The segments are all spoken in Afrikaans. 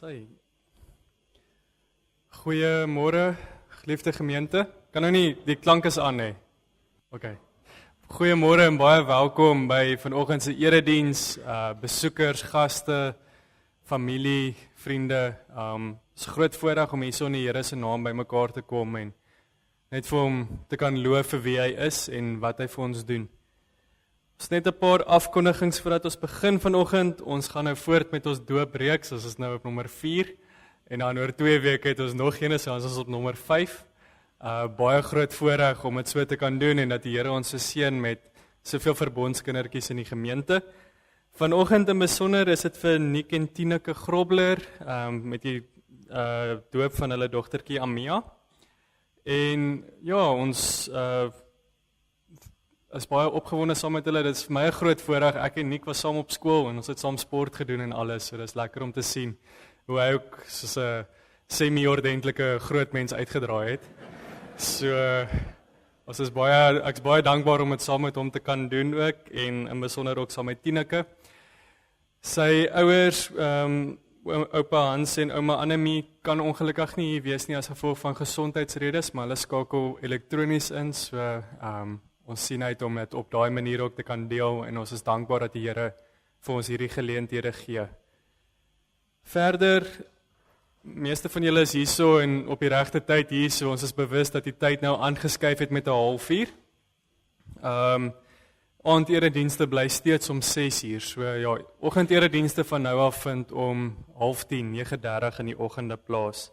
Sy. Goeiemôre, geliefde gemeente. Kan nou nie, die klank is aan nie. OK. Goeiemôre en baie welkom by vanoggend se erediens, besoekers, gaste, familie, vriende. Is 'n groot voorreg om hierso in die Here se naam bymekaar te kom en net vir hom te kan loof vir wie hy is en wat hy vir ons doen. Ons net 'n paar afkondigings voordat ons begin vanoggend. Ons gaan nou voort met ons doopreeks. Ons is nou op nommer 4 en dan oor 2 weke het ons nog een, so ons is op nommer 5. Baie groot voorreg om dit so te kan doen en dat die Here ons so seën met soveel verbondskindertjies in die gemeente. Vanoggend in besonder is dit vir Nick en Tineke Grobler met die doop van hulle dogtertjie Amia. En ja, ons is baie opgewonde saam met hulle. Dit is vir my 'n groot voorreg. Ek en Nick was saam op skool en ons het saam sport gedoen en alles. So dit is lekker om te sien hoe hy ook soos 'n semi-ordentlike groot mens uitgedraai het. So ek is baie dankbaar om dit saam met hom te kan doen ook en in besonder ook saam met Tineke. Sy ouers, oupa Hans en ouma Annemie kan ongelukkig nie hier wees nie as gevolg van gesondheidsredes, maar hulle skakel elektronies in, so ons sien uit om dit op daai manier ook te kan deel en ons is dankbaar dat die Here vir ons hierdie geleenthede gee. Verder, meeste van julle is hierso en op die regte tyd hierso. Ons is bewus dat die tyd nou aangeskuif het met 3:30. Aandieredienste bly steeds om 6:00. So ja, oggenderedienste van nou af vind om 9:30, 9:30 in die oggende plaas.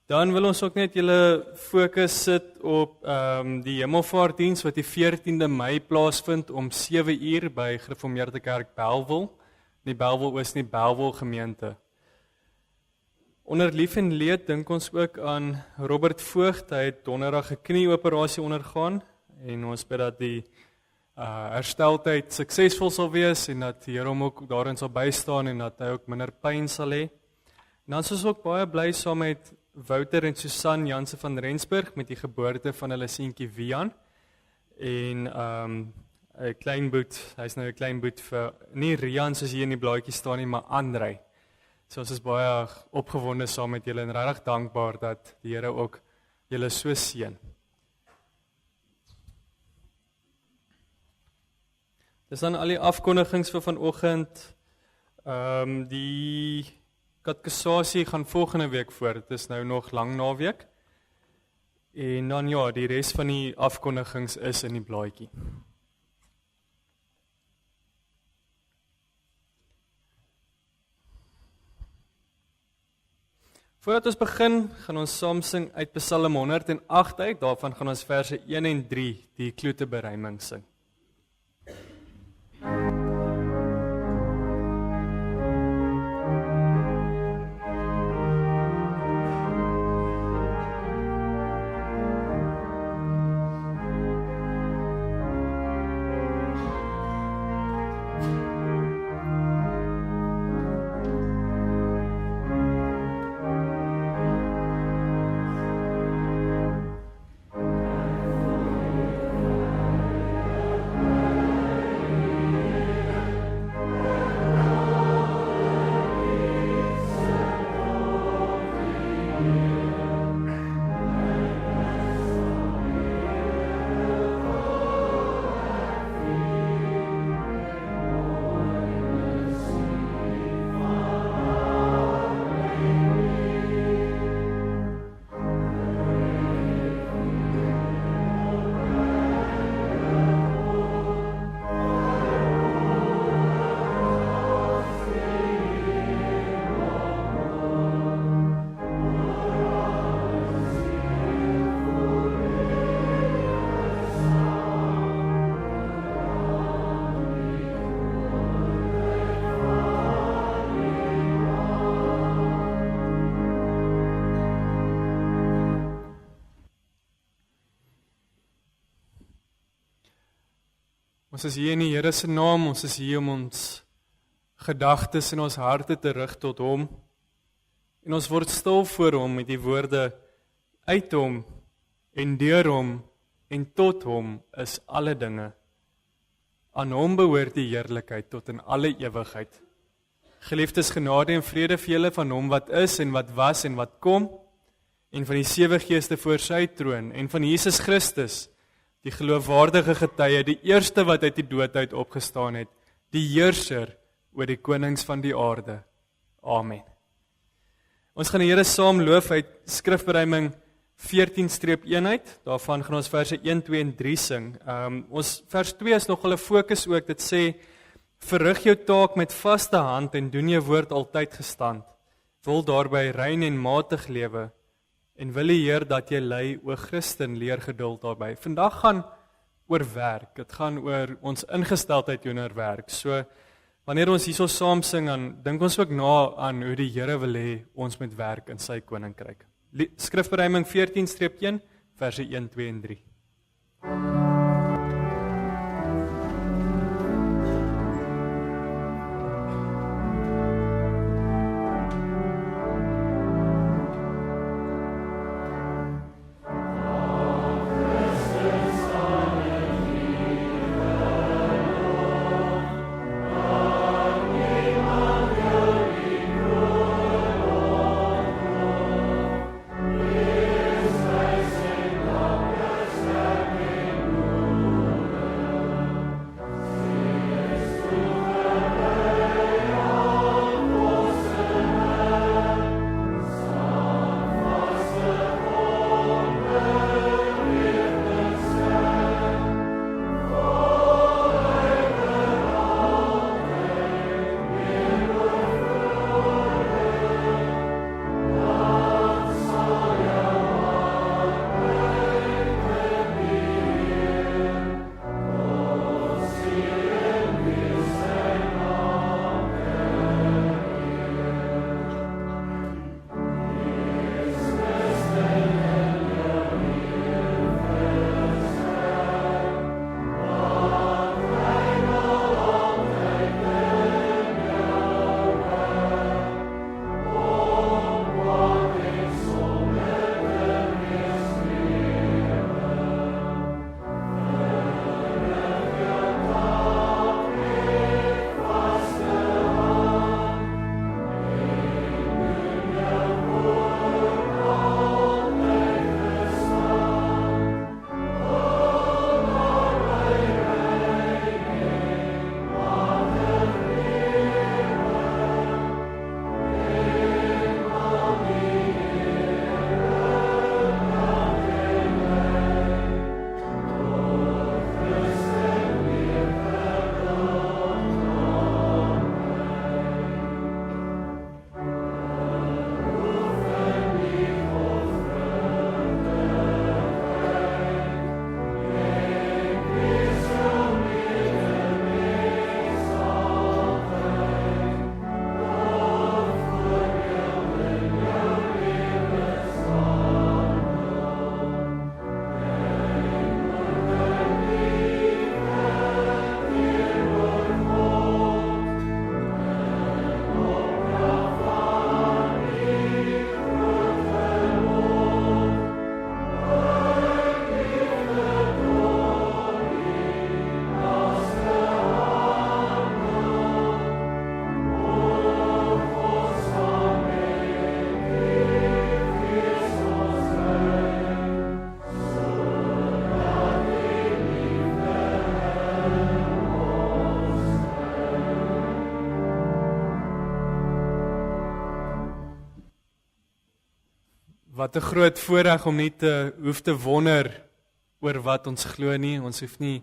Dan wil ons ook net julle fokus sit op die Hemelvaartdiens wat die 14de Mei plaasvind om 7:00 by Gereformeerde Kerk Bellville, nie Bellville Oos nie, Bellville gemeente. Onder lief en leed dink ons ook aan Robert Voogd. Hy het donderdag 'n knieoperasie ondergaan en ons bid dat die hersteltyd suksesvol sal wees en dat die Here hom ook daarin sal bystaan en dat hy ook minder pyn sal hê. En dan is ons ook baie bly saam met Wouter en Susan Jansen van Rensburg met die geboorte van hulle seentjie Wian. En 'n kleinboet, hy's nou 'n kleinboet vir nie Rian soos hier in die blaadjie staan nie, maar Andrei. So ons is baie opgewonde saam met julle en regtig dankbaar dat die Here ook julle so seën. Dis dan al die afkondigings vir vanoggend. Die katekisasie gaan volgende week voor. Dit is nou nog lang naweek. En dan ja, die res van die afkondigings is in die blaadjie. Voordat ons begin, gaan ons saam sing uit Psalm 108 uit. Daarvan gaan ons verse 1 en 3 die kloeteberuiming sing. Ons is hier in die Here se naam, ons is hier om ons gedagtes en ons harte te rig tot hom. En ons word stil voor hom met die woorde: uit hom en deur hom en tot hom is alle dinge. Aan hom behoort die heerlikheid tot in alle ewigheid. Geliefdes, genade en vrede vir julle van hom wat is en wat was en wat kom, en van die 7 geeste voor sy troon, en van Jesus Christus, die geloofwaardige getuie, die eerste wat uit die dood uit opgestaan het, die heerser oor die konings van die aarde. Amen. Ons gaan die Here saam loof uit Skrifberuiming 14-1 uit, daarvan gaan ons verse 1, 2 en 3 sing. Ons vers 2 is nogal 'n fokus ook, dit sê, verrig jou taak met vaste hand en doen jou woord altyd gestand. Wil daarby rein en matig lewe, en wil die Heer dat jy ly, o Christen, leer geduld daarby. Vandag gaan oor werk, dit gaan oor ons ingesteldheid teenoor werk. So, wanneer ons hierso saam sing, dan dink ons ook na aan hoe die Here wil hê ons met werk in sy koninkryk. Skrifberuiming 14-1, verse 1, 2 en 3. Wat 'n groot voorreg om nie hoef te wonder oor wat ons glo nie. Ons hoef nie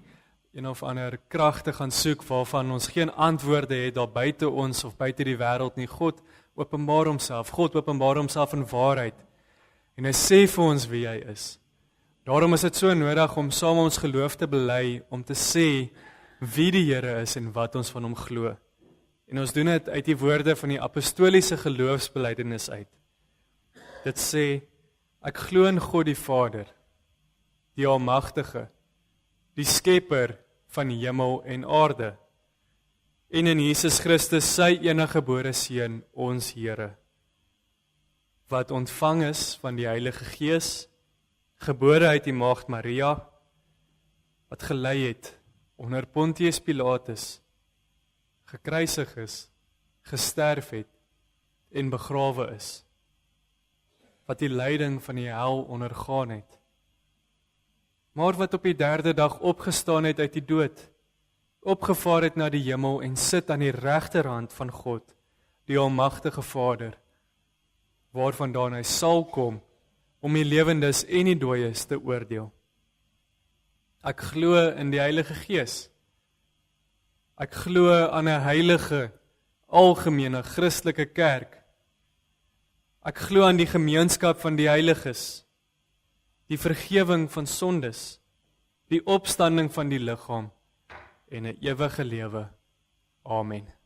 een of ander krag te gaan soek waarvan ons geen antwoorde het daar buite ons of buite die wêreld nie. God openbaar homself. God openbaar homself in waarheid. En hy sê vir ons wie hy is. Daarom is dit so nodig om saam ons geloof te bely, om te sê wie die Here is en wat ons van hom glo. En ons doen dit uit die woorde van die apostoliese geloofsbelijdenis uit. Dit sê, ek glo in God die Vader, die Almagtige, die Skepper van hemel en aarde, en in Jesus Christus sy eniggebore Seun, ons Here, wat ontvang is van die Heilige Gees, gebore uit die Maagd Maria, wat gelei het onder Pontius Pilatus, gekruisig is, gesterf het en begrawe is, wat die lyding van die hel ondergaan het, maar wat op die 3de dag opgestaan het uit die dood, opgevaar het na die hemel en sit aan die regterhand van God, die almagtige Vader, waarvandaan hy sal kom om die lewendes en die dooies te oordeel. Ek glo in die Heilige Gees. Ek glo aan 'n heilige, algemene Christelike kerk. Ek glo aan die gemeenskap van die heiliges, die vergewing van sondes, die opstanding van die liggaam en 'n ewige lewe. Amen.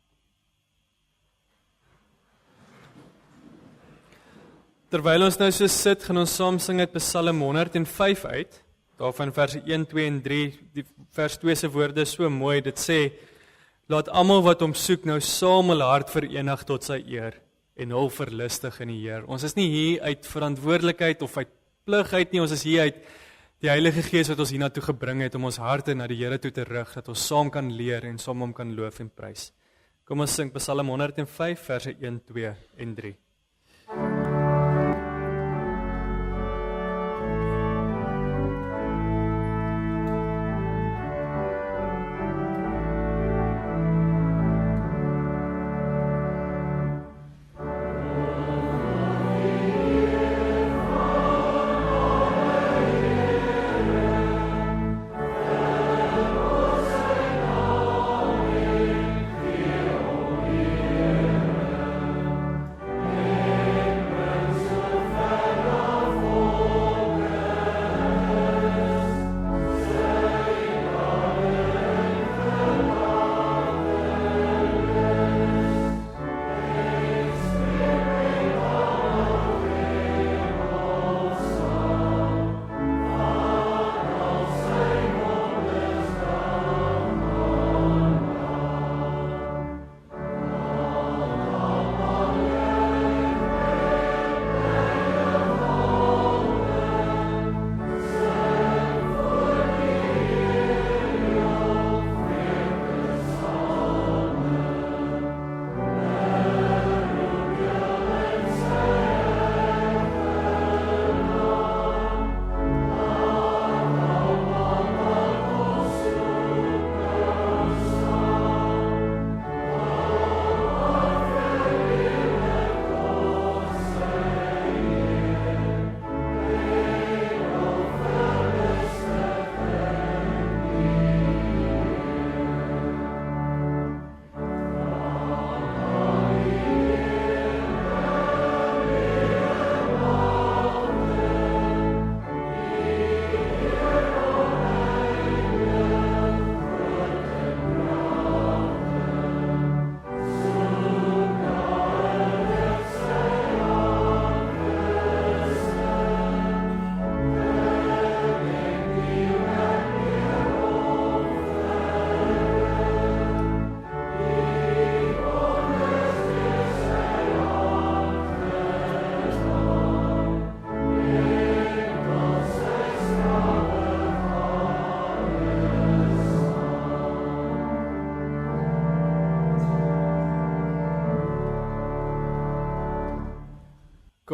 Terwyl ons nou so sit, gaan ons saam sing uit Psalm 105 uit, daarvan verse 1, 2 en 3, die vers 2 se woorde is so mooi, dit sê, laat almal wat hom soek nou saam hul hart verenig tot sy eer, en hul verlustig in die Heer. Ons is nie hier uit verantwoordelikheid of uit plig uit nie, ons is hier uit die Heilige Gees wat ons hiernatoe gebring het, om ons harte na die Here toe te rig, dat ons saam kan leer en saam hom kan loof en prys. Kom ons sing Psalm 105, verse 1, 2 en 3.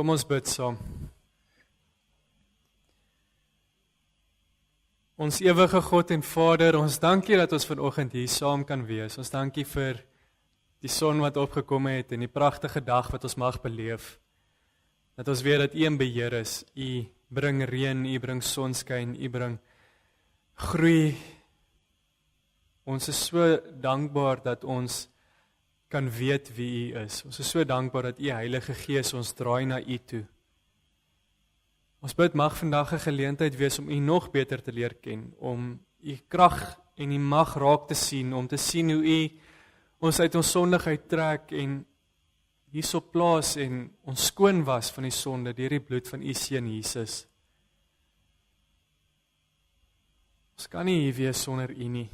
Kom ons bid saam. Ons ewige God en Vader, ons dankie dat ons vanoggend hier saam kan wees. Ons dankie vir die son wat opgekom het en die pragtige dag wat ons mag beleef. Dat ons weet dat U in beheer is. U bring reën, U bring sonskyn, U bring groei. Ons is so dankbaar dat ons kan weet wie U is. Ons is so dankbaar dat U Heilige Gees ons draai na U toe. Ons bid mag vandag 'n geleentheid wees om U nog beter te leer ken, om U krag en U mag raak te sien, om te sien hoe U ons uit ons sondigheid trek en hierso plaas en ons skoon was van die sonde deur die bloed van U seun Jesus. Ons kan nie hier wees sonder U nie.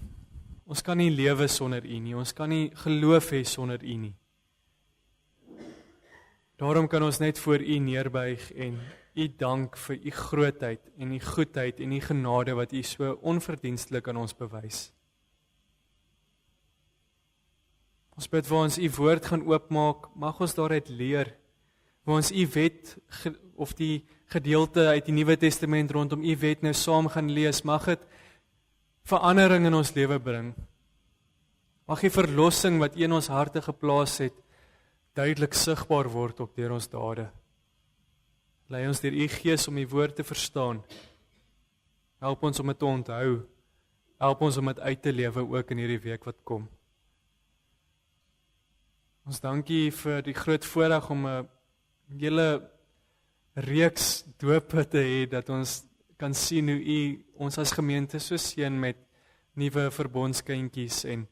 Ons kan nie lewe sonder U nie. Ons kan nie geloof hê sonder U nie. Daarom kan ons net voor U neerbuig en U dank vir U grootheid en U goedheid en U genade wat U so onverdienstelik aan ons bewys. Ons bid waar ons u woord gaan oopmaak, mag ons daaruit leer. Waar ons u wet of die gedeelte uit die Nuwe Testament rondom u wet nou saam gaan lees, mag dit verandering in ons lewe bring. Mag die verlossing wat u in ons harte geplaas het, duidelik sigbaar word op deur ons dade. Lei ons deur u Gees om u woord te verstaan. Help ons om dit te onthou. Help ons om dit uit te lewe ook in hierdie week wat kom. Ons dankie vir die groot voorreg om 'n hele reeks dope te hê, dat ons kan sien hoe u ons as gemeente so seën met nuwe verbondskindjies, en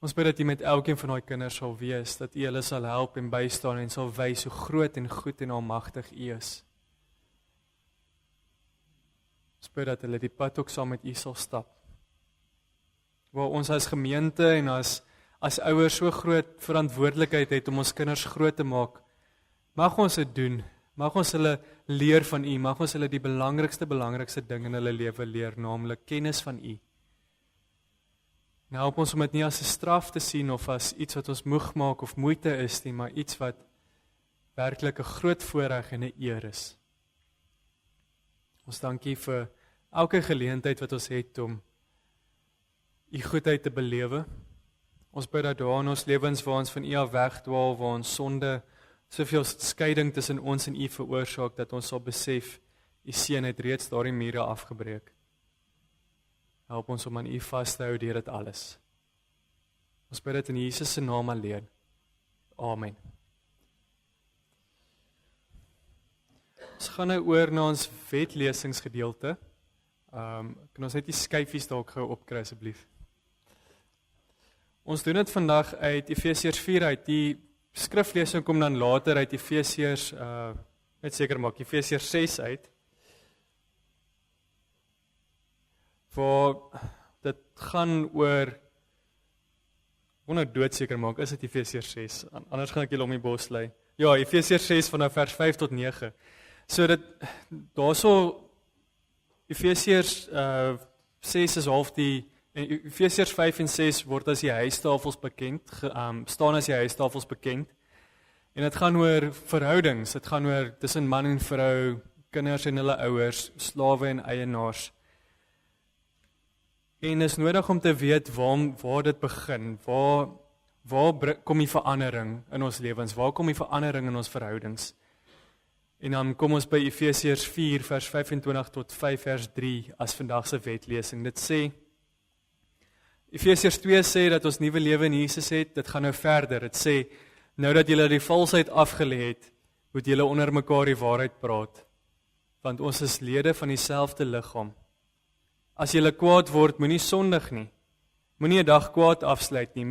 ons bid dat u met elkeen van daai kinders sal wees, dat u hulle sal help en bystaan en sal wys hoe groot en goed en almagtig u is. Ons bid dat hulle die pad ook saam met u sal stap. Waar ons as gemeente en as ouers so groot verantwoordelikheid het om ons kinders groot te maak, mag ons dit doen. Mag ons hulle leer van u, mag ons hulle die belangrikste ding in hulle lewe leer, naamlik kennis van u. Nou help ons om dit nie as 'n straf te sien of as iets wat ons moeg maak of moeite is nie, maar iets wat werklik 'n groot voorreg en 'n eer is. Ons dankie vir elke geleentheid wat ons het om u goedheid te belewe. Ons bid dat daar in ons lewens waar ons van u af wegdwaal, waar ons sonde soveel skeiding tussen ons en u veroorsaak, dat ons sal besef, u seun het reeds daardie mure afgebreek. Help ons om aan u vas te hou deur dit alles. Ons bid dit in Jesus se naam alleen. Amen. Ons gaan nou oor na ons wetlesingsgedeelte. Kan ons net die skyfies dalk gou opkry asseblief? Ons doen dit vandag uit Efesiërs 4 uit. Die skriflesing kom dan later uit Efesiërs, net seker maak, Efesiërs 6 uit. Waar dit gaan oor, nou doodseker maak, is dit Efesiërs 6, anders gaan ek julle om die bos lei. Ja, Efesiërs 6 vanaf vers 5 tot 9. So dit, daarso, Efesiërs 6 is half die, en Efesiërs 5 en 6 word as die huistafels bekend, staan as die huistafels bekend. En dit gaan oor verhoudings, dit gaan oor tussen man en vrou, kinders en hulle ouers, slawe en eienaars. En is nodig om te weet waar dit begin, waar kom die verandering in ons lewens, waar kom die verandering in ons verhoudings. En dan kom ons by Efesiërs 4 vers 25 tot 5 vers 3 as vandag se wetlesing. Dit sê, Efesiërs 2 sê dat ons nuwe lewe in Jesus het, dit gaan nou verder. Dit sê, nou dat julle die valsheid afgelê het, moet julle onder mekaar die waarheid praat, want ons is lede van dieselfde liggaam. As julle kwaad word, moenie sondig nie. Moenie 'n dag kwaad afsluit nie.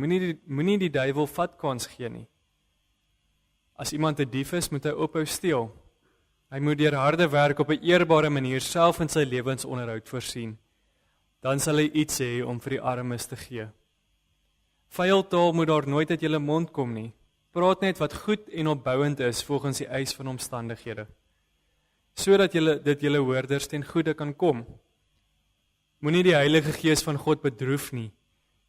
Moenie die duiwel vatkans gee nie. As iemand 'n dief is, moet hy ophou steel. Hy moet deur harde werk op 'n eerbare manier self in sy lewensonderhoud voorsien. Dan sal hy iets hê om vir die armes te gee. Vuil taal moet daar nooit uit julle mond kom nie. Praat net wat goed en opbouend is volgens die eis van omstandighede, sodat dit julle hoorders ten goeie kan kom. Moenie die Heilige Gees van God bedroef nie,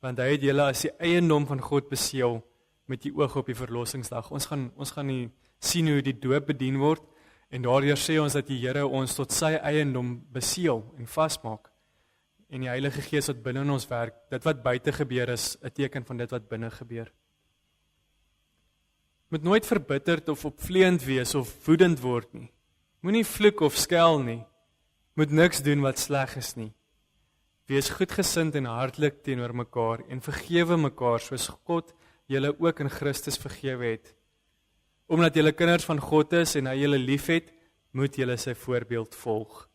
want hy het julle as die eiendom van God beseël met die oog op die verlossingsdag. Ons gaan nie sien hoe die doop bedien word, en daardeur sê ons dat die Here ons tot sy eiendom beseël en vasmaak. En die Heilige Gees wat binne in ons werk, dit wat buite gebeur is 'n teken van dit wat binne gebeur. Moet nooit verbitterd of opvleend wees of woedend word nie. Moenie vloek of skel nie. Moet niks doen wat sleg is nie. Wees goedgesind en hartlik teenoor mekaar en vergewe mekaar soos God julle ook in Christus vergewe het. Omdat julle kinders van God is en hy julle liefhet, moet julle sy voorbeeld volg.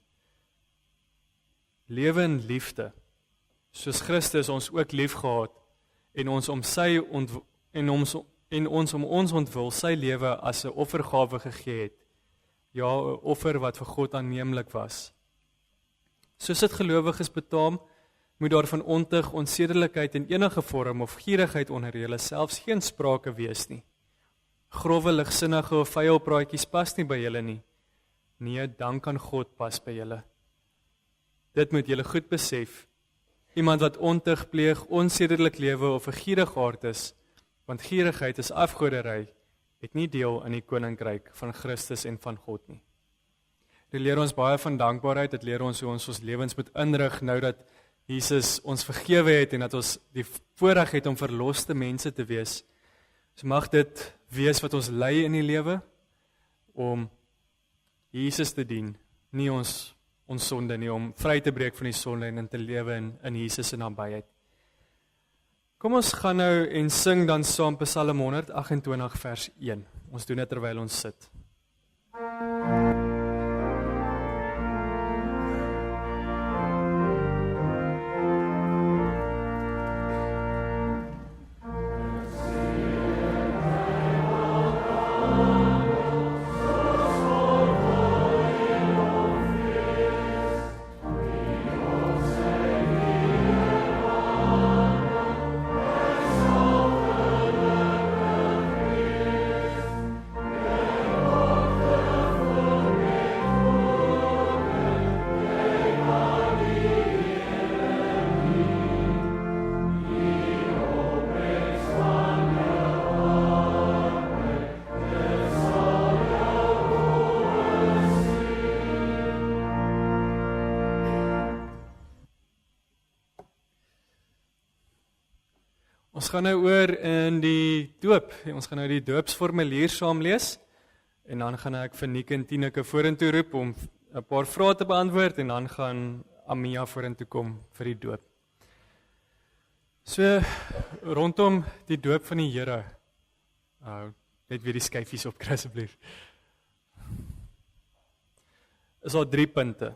Lewe in liefde, soos Christus ons ook liefgehad en ons om ons ontwil sy lewe as 'n offergawe gegee het. Ja, 'n offer wat vir God aanneemlik was. Soos dit gelowiges betaam, moet daar van ontug, onsedelikheid en enige vorm of gierigheid onder julle selfs geen sprake wees nie. Grove, ligsinnige of vuil praatjies pas nie by julle nie. Nee, dan kan God pas by julle. Dit moet julle goed besef. Iemand wat ontug pleeg, onsedelik lewe of 'n gierige hart is, Want gierigheid is afgoderry, het nie deel in die koninkryk van Christus en van God nie. Dit leer ons baie van dankbaarheid, dit leer ons hoe ons lewens moet inrig nou dat Jesus ons vergewe het en dat ons die voorreg het om verloste mense te wees. So mag dit wees wat ons lei in die lewe, om Jesus te dien, nie ons sonde nie, om vry te breek van die sonde en in te lewe in Jesus se nabyheid. Kom ons gaan nou en sing dan saam Psalm 128 vers 1. Ons doen dit terwyl ons sit. Ons gaan nou oor in die doop. Ons gaan nou die doopsformulier saam lees en dan gaan ek vir Nick en Tineke vorentoe roep om 'n paar vrae te beantwoord en dan gaan Amia vorentoe kom vir die doop. So rondom die doop van die Here. Net weer die skyfies opkry asseblief. Is al 3 punte.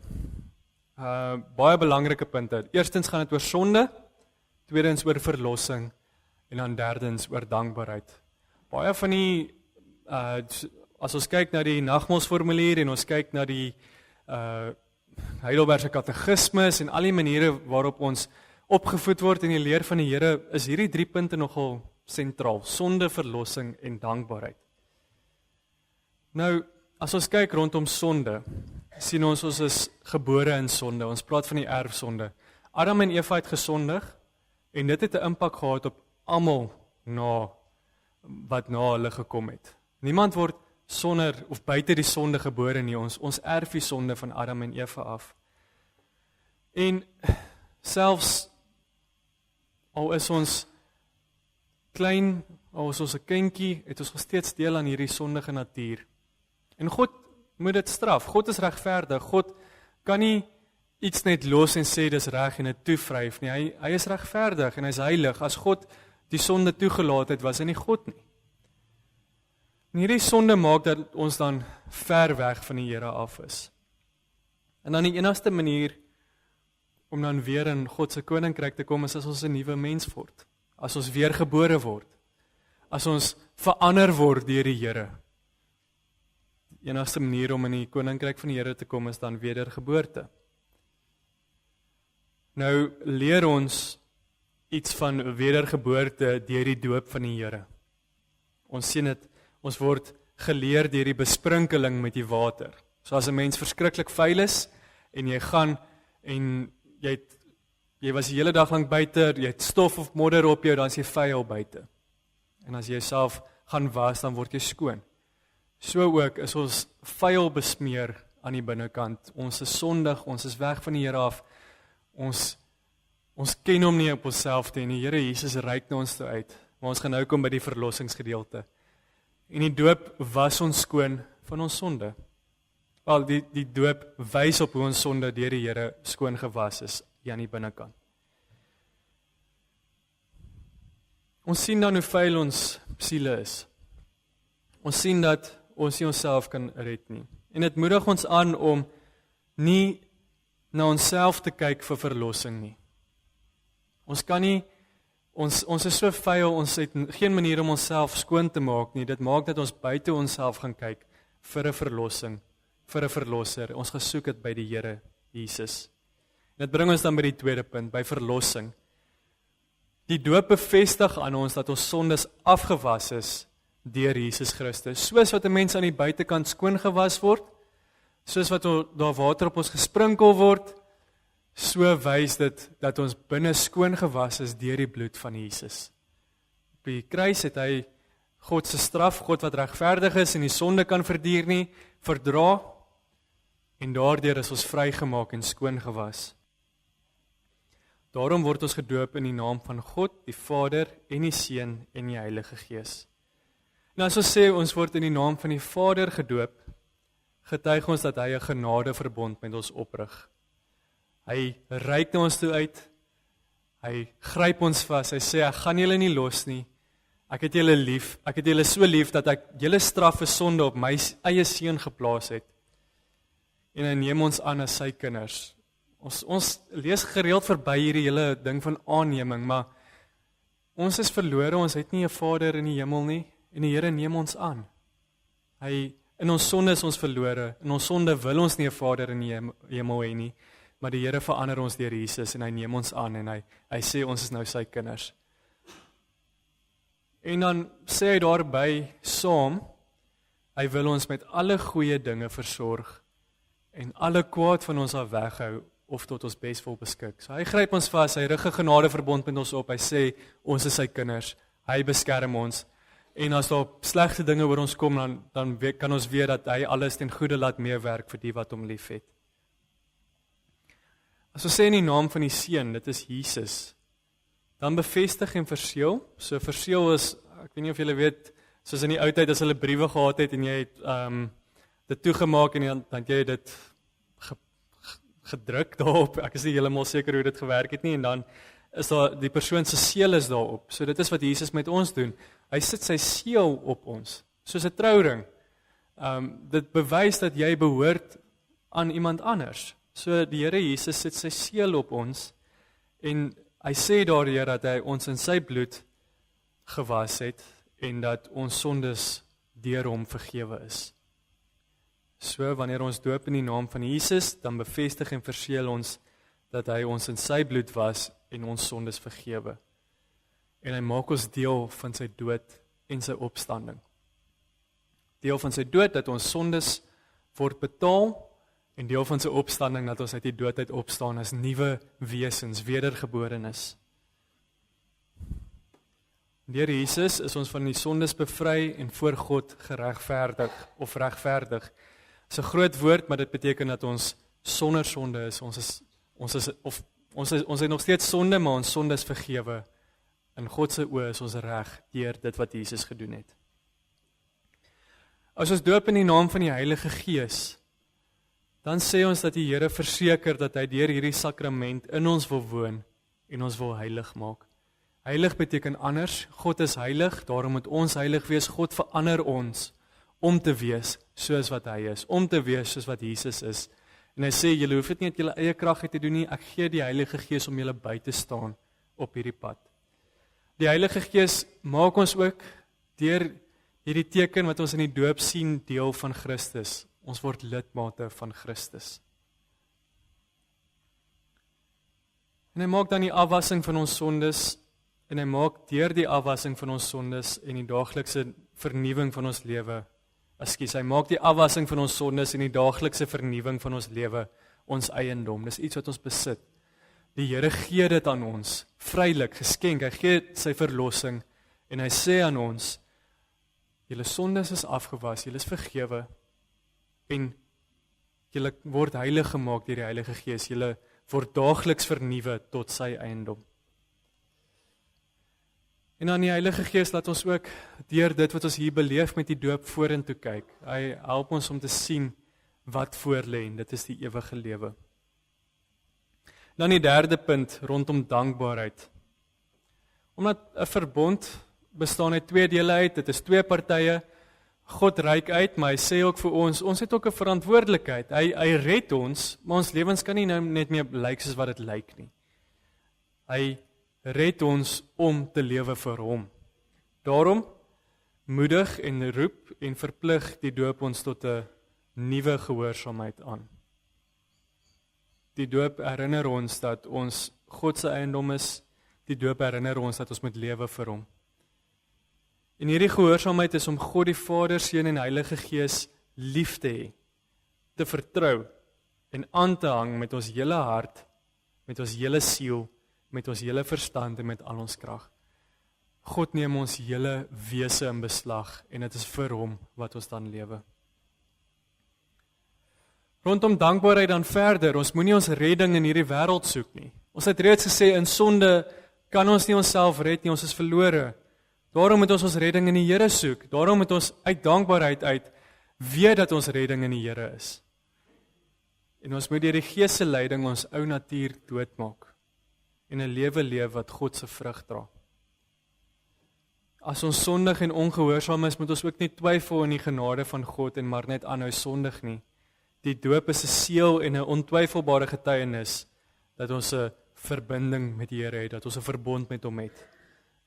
Baie belangrike punte. Eerstens gaan dit oor sonde, tweedens oor verlossing en dan derdens oor dankbaarheid. Baie van die as ons kyk na die nagmaalsformulier en ons kyk na die Heidelbergse katekismes en al die maniere waarop ons opgevoed word in die leer van die Here, is hierdie 3 punte nogal sentraal: sonde, verlossing en dankbaarheid. Nou, as ons kyk rondom sonde, sien ons is gebore in sonde. Ons praat van die erfsonde. Adam en Eva het gesondig en dit het 'n impak gehad op almal wat na hulle gekom het. Niemand word sonder of buite die sonde gebore nie. Ons erf die sonde van Adam en Eva af. En selfs al is ons klein, al is ons 'n kindjie, het ons nog steeds deel aan hierdie sondige natuur. En God moet dit straf. God is regverdig. God kan nie iets net los en sê dis reg en dit toevryf nie. Hy is regverdig en hy is heilig. As God die sonde toegelaat het, was hy nie God nie. En hierdie sonde maak dat ons dan ver weg van die Here af is. En dan die enigste manier om dan weer in God se koninkryk te kom is as ons 'n nuwe mens word. As ons weer gebore word. As ons verander word deur die Here. Die enigste manier om in die koninkryk van die Here te kom is dan wedergeboorte. Nou leer ons iets van wedergeboorte deur die doop van die Here. Ons sien dit, ons word geleer deur die besprinkeling met die water. So as 'n mens verskriklik vuil is en jy gaan en jy was die hele dag lank buite, jy het stof of modder op jou, dan is jy vuil buite. En as jy jouself gaan was, dan word jy skoon. So ook is ons vuil besmeer aan die binnekant. Ons is sondig, ons is weg van die Here af. Ons ken hom nie op onsself nie. Die Here Jesus reik na ons toe uit. Maar ons gaan nou kom by die verlossingsgedeelte. En die doop was ons skoon van ons sonde. Wel, die doop wys op hoe ons sonde deur die Here skoon gewas is aan die binnekant. Ons sien dan hoe vuil ons siele is. Ons sien dat ons nie onsself kan red nie. En dit moedig ons aan om nie na onsself te kyk vir verlossing nie. Ons kan nie, ons is so vuil, ons het geen manier om onsself skoon te maak nie. Dit maak dat ons buite onsself gaan kyk vir 'n verlossing, vir 'n verlosser. Ons gesoek het by die Here Jesus. Dit bring ons dan by die tweede punt, by verlossing. Die doop bevestig aan ons dat ons sondes afgewas is deur Jesus Christus. Soos wat 'n mens aan die buitekant skoon gewas word, soos wat daar water op ons gesprinkel word, so wys dit dat ons binne skoon gewas is deur die bloed van Jesus. Op die kruis het hy God se straf, God wat regverdig is en die sonde kan verduur nie, verdra, en daardeur is ons vrygemaak en skoon gewas. Daarom word ons gedoop in die naam van God, die Vader en die Seun en die Heilige Gees. Nou as ons sê ons word in die naam van die Vader gedoop, getuig ons dat hy 'n genadeverbond met ons oprig. Hy reik na ons toe uit, hy gryp ons vas, hy sê ek gaan julle nie los nie, ek het julle lief, ek het julle so lief dat ek julle straf vir sonde op my eie seun geplaas het. En hy neem ons aan as sy kinders. Ons lees gereeld verby hierdie hele ding van aanneming, maar ons is verlore, ons het nie 'n Vader in die hemel nie, en die Here neem ons aan. In ons sonde is ons verlore, in ons sonde wil ons nie 'n Vader in die hemel hê nie, maar die Here verander ons deur Jesus, en hy neem ons aan, en hy sê ons is nou sy kinders. En dan sê hy daarby saam, hy wil ons met alle goeie dinge versorg, en alle kwaad van ons af weghou, of tot ons beswil beskik. So hy gryp ons vas, hy rig 'n genadeverbond met ons op, hy sê, ons is sy kinders, hy beskerm ons, en as daar slegte dinge oor ons kom, dan kan ons weet dat hy alles ten goeie laat meewerk vir die wat hom lief het. As ons sê in die naam van die Seun, dit is Jesus, dan bevestig en verseël. So verseël is, ek weet nie of julle weet, soos in die ou tyd as hulle briewe gehad het, en jy het dit toegemaak, en dan jy dit gedruk daarop, ek is nie heeltemal seker hoe dit gewerk het nie, en dan is daar, die persoon se seël is daarop, so dit is wat Jesus met ons doen, hy sit sy seël op ons, soos 'n trouring, dit bewys dat jy behoort aan iemand anders, so die Here Jesus sit sy seël op ons, en hy sê daardeur dat hy ons in sy bloed gewas het, en dat ons sondes deur hom vergewe is. So, wanneer ons doop in die naam van Jesus, dan bevestig en verseël ons dat hy ons in sy bloed was en ons sondes vergewe. En hy maak ons deel van sy dood en sy opstanding. Deel van sy dood dat ons sondes word betaal, en deel van sy opstanding dat ons uit die dood uit opstaan as nuwe wesens, wedergeborenes. Deur Jesus is ons van die sondes bevry en voor God geregverdig of regverdig. Dit is 'n groot woord, maar dit beteken dat ons sonder sonde is. Ons het nog steeds sonde, maar ons sonde is vergewe. In God se oë is ons reg deur dit wat Jesus gedoen het. As ons doop in die naam van die Heilige Gees, dan sê ons dat die Here verseker dat hy deur hierdie sakrament in ons wil woon en ons wil heilig maak. Heilig beteken anders, God is heilig, daarom moet ons heilig wees. God verander ons om te wees soos wat hy is, om te wees soos wat Jesus is. En hy sê, julle hoef dit nie uit julle eie krag te doen nie, ek gee die Heilige Gees om julle by te staan op hierdie pad. Die Heilige Gees maak ons ook deur hierdie teken wat ons in die doop sien, deel van Christus. Ons word lidmate van Christus. En hy maak dan die afwassing van ons sondes, en hy maak deur die afwassing van ons sondes en die daaglikse vernuwing van ons lewe, hy maak die afwassing van ons sondes en die daaglikse vernuwing van ons lewe ons eiendom. Dis iets wat ons besit. Die Here gee dit aan ons, vrylik, geskenk. Hy gee sy verlossing, en hy sê aan ons, julle sondes is afgewas, julle is vergewe, en julle word heilig gemaak deur die Heilige Gees, julle word daagliks vernuwe tot sy eiendom. En dan die Heilige Gees laat ons ook deur dit wat ons hier beleef met die doop vorentoe kyk. Hy help ons om te sien wat voor lê, en dit is die ewige lewe. Dan die derde punt rondom dankbaarheid. Omdat 'n verbond bestaan uit twee dele uit, dit is twee partye. God reik uit, maar hy sê ook vir ons het ook 'n verantwoordelikheid. Hy red ons, maar ons lewens kan nie nou net meer lyk soos wat dit lyk nie. Hy red ons om te lewe vir hom. Daarom moedig en roep en verplig die doop ons tot 'n nuwe gehoorsaamheid aan. Die doop herinner ons dat ons God se eiendom is, die doop herinner ons dat ons moet lewe vir hom. En hierdie gehoorsaamheid is om God die Vader, Seun en Heilige Gees lief te hê, te vertrou en aan te hang met ons hele hart, met ons hele siel, met ons hele verstand en met al ons krag. God neem ons hele wese in beslag en dit is vir hom wat ons dan lewe. Rondom dankbaarheid dan verder, ons moenie ons redding in hierdie wêreld soek nie. Ons het reeds gesê, in sonde kan ons nie onsself red nie, ons is verlore. Daarom moet ons redding in die Here soek. Daarom moet ons uit dankbaarheid uit weet dat ons redding in die Here is. En ons moet deur die Gees se leiding ons ou natuur doodmaak en 'n lewe leef wat God se vrug dra. As ons sondig en ongehoorsaam is, moet ons ook nie twyfel in die genade van God en maar net aanhou sondig nie. Die doop is 'n seël en 'n ontwyfelbare getuienis dat ons 'n verbinding met die Here het, dat ons 'n verbond met hom het.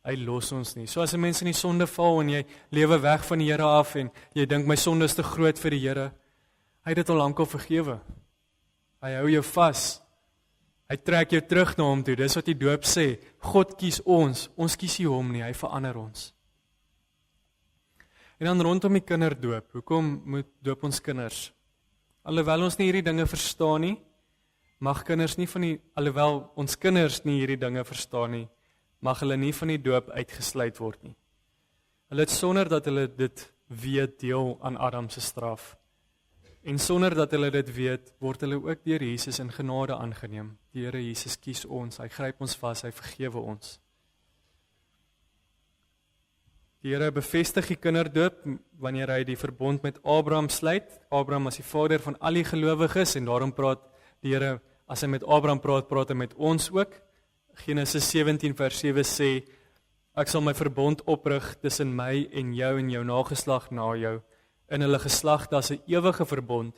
Hy los ons nie. So as 'n mens in die sonde val en jy lewe weg van die Here af en jy dink my sonde is te groot vir die Here, hy het dit al lankal vergewe. Hy hou jou vas. Hy trek jou terug na hom toe. Dis wat die doop sê. God kies ons kies nie hom nie, hy verander ons. En dan rondom die kinderdoop. Hoekom moet doop ons kinders? Alhoewel ons nie hierdie dinge verstaan nie, mag kinders nie van die alhoewel ons kinders nie hierdie dinge verstaan nie, mag hulle nie van die doop uitgesluit word nie. Hulle het sonder dat hulle dit weet deel aan Adam se straf. En sonder dat hulle dit weet, word hulle ook deur Jesus in genade aangeneem. Die Here Jesus kies ons, hy gryp ons vas, hy vergewe ons. Die Here bevestig die kinderdoop wanneer hy die verbond met Abraham sluit. Abraham as die vader van al die gelowiges en daarom praat die Here, as hy met Abraham praat, praat hy met ons ook. Genesis 17 vers 7 sê, ek sal my verbond oprig tussen my en jou nageslag na jou, in hulle geslag as 'n ewige verbond,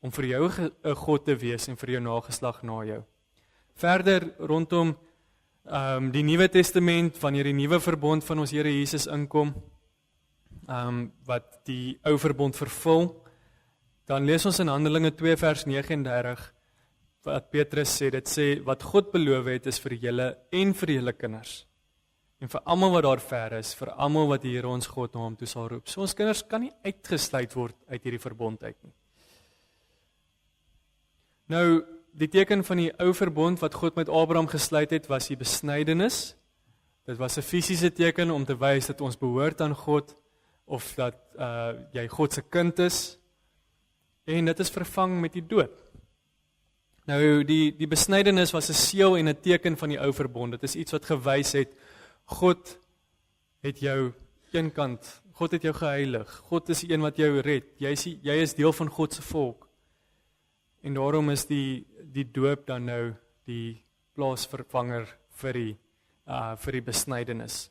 om vir jou 'n God te wees en vir jou nageslag na jou. Verder rondom die Nuwe Testament, wanneer die nuwe verbond van ons Here Jesus inkom, wat die ou verbond vervul, dan lees ons in Handelinge 2 vers 39, wat Petrus sê, dit sê, wat God beloof het is vir julle en vir julle kinders. En vir almal wat daar ver is, vir almal wat die Here ons God na hom toe sal roep. So ons kinders kan nie uitgesluit word uit hierdie verbond uit nie. Nou, die teken van die ou verbond wat God met Abraham gesluit het, was die besnydenis. Dit was 'n fisiese teken om te wys dat ons behoort aan God, of dat jy God se kind is. En dit is vervang met die doop. Nou, die besnydenis was 'n seël en 'n teken van die ou verbond. Dit is iets wat gewys het, God het jou eenkant, God het jou geheilig, God is die een wat jou red, jy is deel van God se volk. En daarom is die doop dan nou die plaasvervanger vir die besnydenis.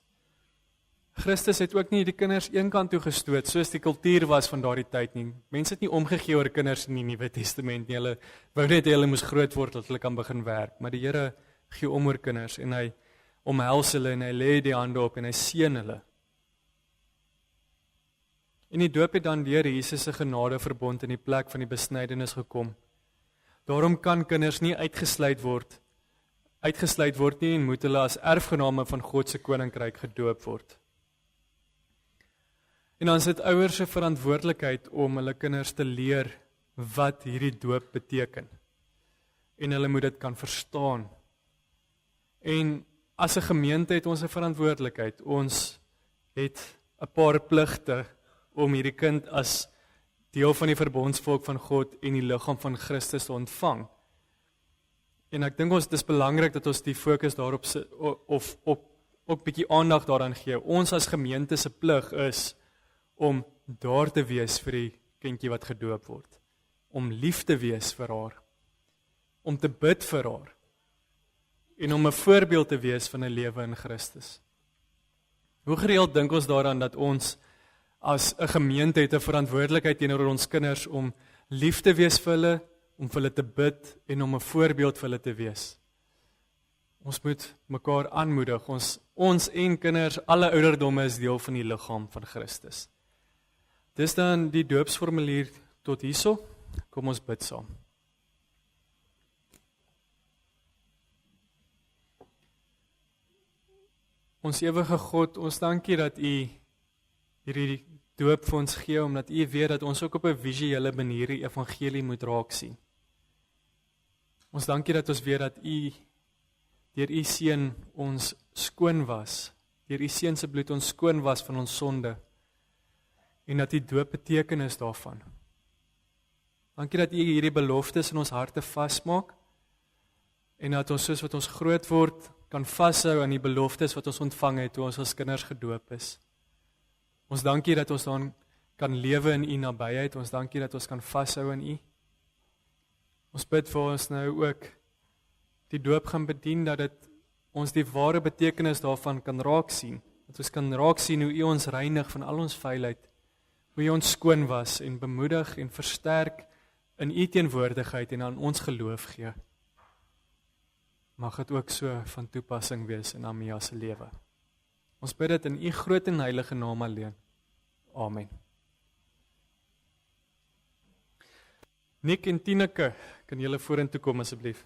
Christus het ook nie die kinders eenkant toe gestoot, soos die kultuur was van daardie tyd nie. Mense het nie omgegee oor kinders in die Nuwe Testament nie, hulle wou net hulle moes groot word, dat hulle kan begin werk, maar die Here gee om oor kinders, en hy omhels hulle, en hy lê die hande op, en hy seën hulle. En die doop het dan deur Jesus se genade verbond in die plek van die besnydenis gekom. Daarom kan kinders nie uitgesluit word nie, en moet hulle as erfgename van God se koninkryk gedoop word. En dan is dit ouers se verantwoordelikheid om hulle kinders te leer wat hierdie doop beteken. En hulle moet dit kan verstaan. En as 'n gemeente het ons 'n verantwoordelikheid. Ons het 'n paar pligte om hierdie kind as deel van die verbondsvolk van God en die liggaam van Christus te ontvang. En ek dink dit is belangrik dat ons die fokus daarop of ook bietjie aandag daaraan gee. Ons as gemeente se plig is om daar te wees vir die kindjie wat gedoop word. Om lief te wees vir haar. Om te bid vir haar. En om 'n voorbeeld te wees van 'n lewe in Christus. Hoe gereeld dink ons daaraan dat ons as 'n gemeente het 'n verantwoordelikheid teenoor ons kinders om lief te wees vir hulle, om vir hulle te bid en om 'n voorbeeld vir hulle te wees. Ons moet mekaar aanmoedig. Ons en kinders, alle ouderdomme is deel van die liggaam van Christus. Dis dan die doopsformulier tot hierso. Kom ons bid saam. Ons ewige God, ons dankie dat U hierdie doop vir ons gee, omdat U weet dat ons ook op 'n visuele manier die evangelie moet raak sien. Ons dankie dat ons weet dat U deur U seun ons skoon was, deur U Seun se bloed ons skoon was van ons sonde en dat die doop betekenis daarvan. Dankie dat U hierdie beloftes in ons harte vasmaak en dat ons soos wat ons groot word kan vashou aan die beloftes wat ons ontvang het toe ons as kinders gedoop is. Ons dankie dat ons dan kan lewe in U nabyheid, ons dankie dat ons kan vashou aan U. Ons bid vir ons nou ook die doop gaan bedien, dat dit ons die ware betekenis daarvan kan raak sien. Dat ons kan raak sien hoe U ons reinig van al ons vuilheid, hoe U ons skoon was en bemoedig en versterk in U teenwoordigheid en aan ons geloof gee. Mag dit ook so van toepassing wees in Amia se lewe. Ons bid dit in U groot en heilige naam alleen. Amen. Nick en Tineke, kan julle vorentoe kom asseblief?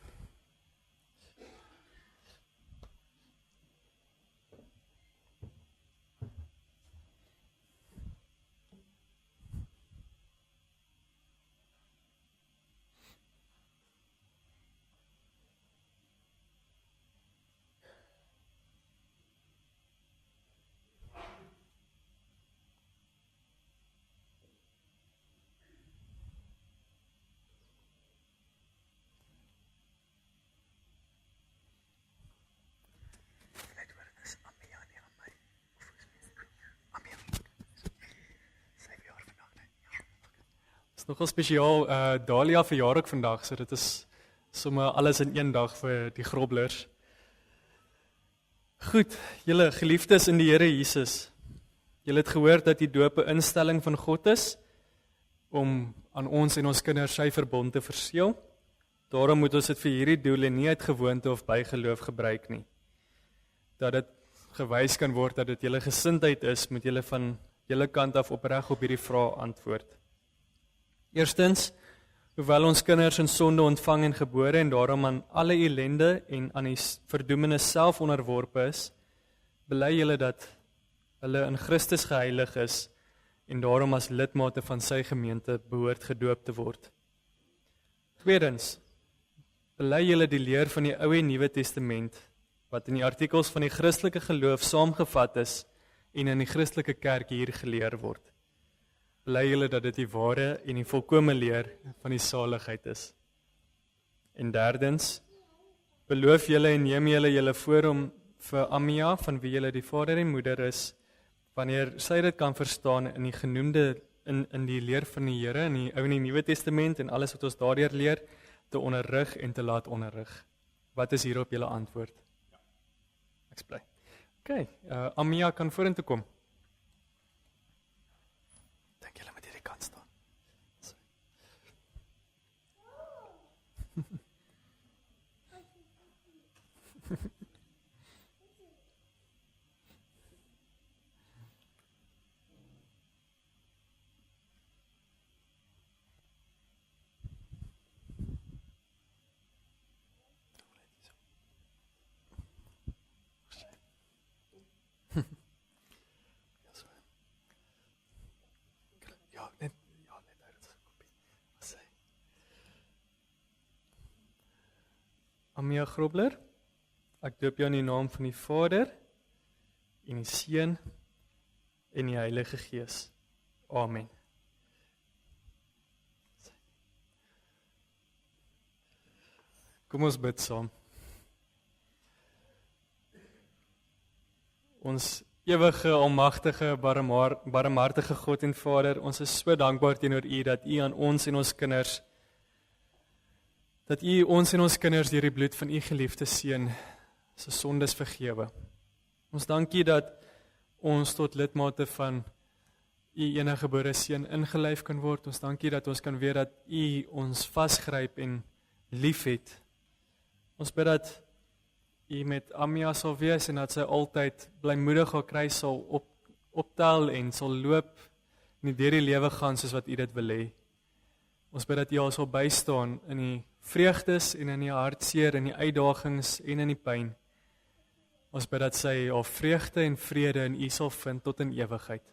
Dit is nogal spesiaal, Dalia verjaar ook vandag, so dit is sommer alles in een dag vir die Groblers. Goed, julle geliefdes in die Here Jesus, julle het gehoor dat die doop 'n instelling van God is, om aan ons en ons kinders sy verbond te verseël. Daarom moet ons dit vir hierdie doel en nie uit gewoonte of bygeloof gebruik nie. Dat dit gewys kan word dat dit julle gesindheid is, moet julle van julle kant af opreg op hierdie vraag antwoord. Eerstens, hoewel ons kinders in sonde ontvang en gebore en daarom aan alle ellende en aan die verdoemenis self onderworpe is, bely julle dat hulle in Christus geheilig is en daarom as lidmate van sy gemeente behoort gedoop te word. Tweedens, bely julle die leer van die Ou en Nuwe Testament, wat in die artikels van die Christelike geloof saamgevat is en in die Christelike kerk hier geleer word. Bely julle dat dit die ware en die volkome leer van die saligheid is. En derdens, beloof julle en neem julle voor om vir Amia, van wie julle die vader en moeder is, wanneer sy dit kan verstaan in die genoemde, in die leer van die Here, in die Ou en die Nuwe Testament en alles wat ons daardeur leer, te onderrig en te laat onderrig. Wat is hierop julle antwoord? Ek bly. Okay, Amia kan vorentoe kom. Dink julle met hierdie kant staan. Amia Grobler, ek doop jou in die naam van die Vader, en die Seun, en die Heilige Gees. Amen. Kom ons bid saam. Ons ewige, almagtige, barmhartige God en Vader, ons is so dankbaar teenoor U dat U aan ons en ons kinders deur die bloed van U geliefde Seun se sondes vergewe. Ons dank U dat ons tot lidmate van U eniggebore Seun ingelyf kan word. Ons dank U dat ons kan weet dat U ons vasgryp en liefhet. Ons bid dat U met Amia sal wees en dat sy altyd blymoedig haar kruis sal optel en sal loop en deur die lewe gaan soos wat U dit wil hê. Ons bid dat U haar sal bystaan in die vreugdes en in die hartseer, in die uitdagings en in die pyn. Ons bid dat sy haar vreugde en vrede in U sal vind tot in ewigheid.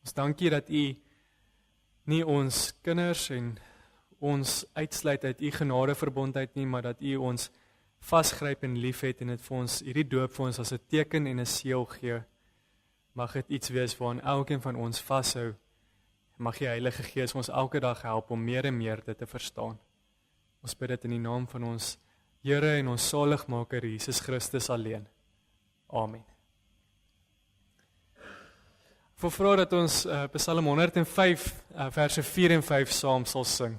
Ons dank U dat U nie ons kinders en ons uitsluit uit U genadeverbondheid nie, maar dat U ons vasgryp en liefhet en dit vir ons, hierdie doop vir ons as 'n teken en 'n seël gee. Mag dit iets wees waaraan elkeen van ons vashou. Mag die Heilige Gees ons elke dag help om meer en meer dit te verstaan. Ons bid dit in die naam van ons Here en ons Saligmaker Jesus Christus alleen. Amen. Ek wil vra dat ons Psalm 105 verse 4 en 5 saam sal sing.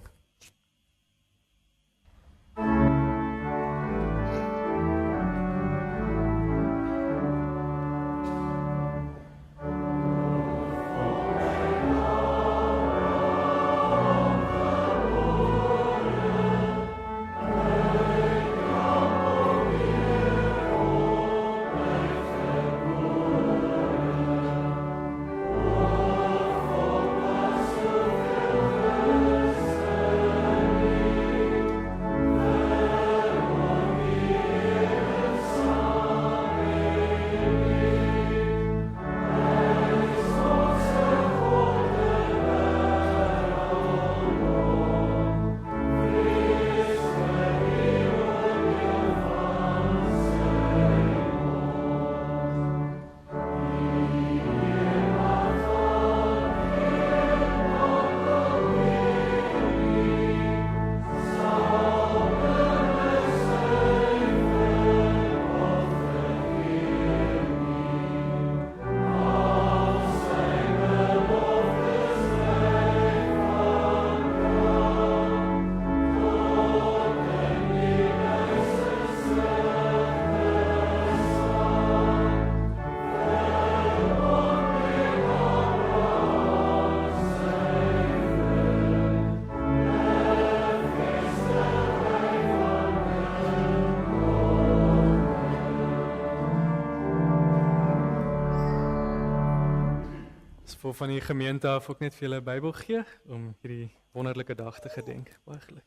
Voor van die gemeente af ook net vir julle Bybel gee, om hierdie wonderlike dag te gedenk. Baie geluk.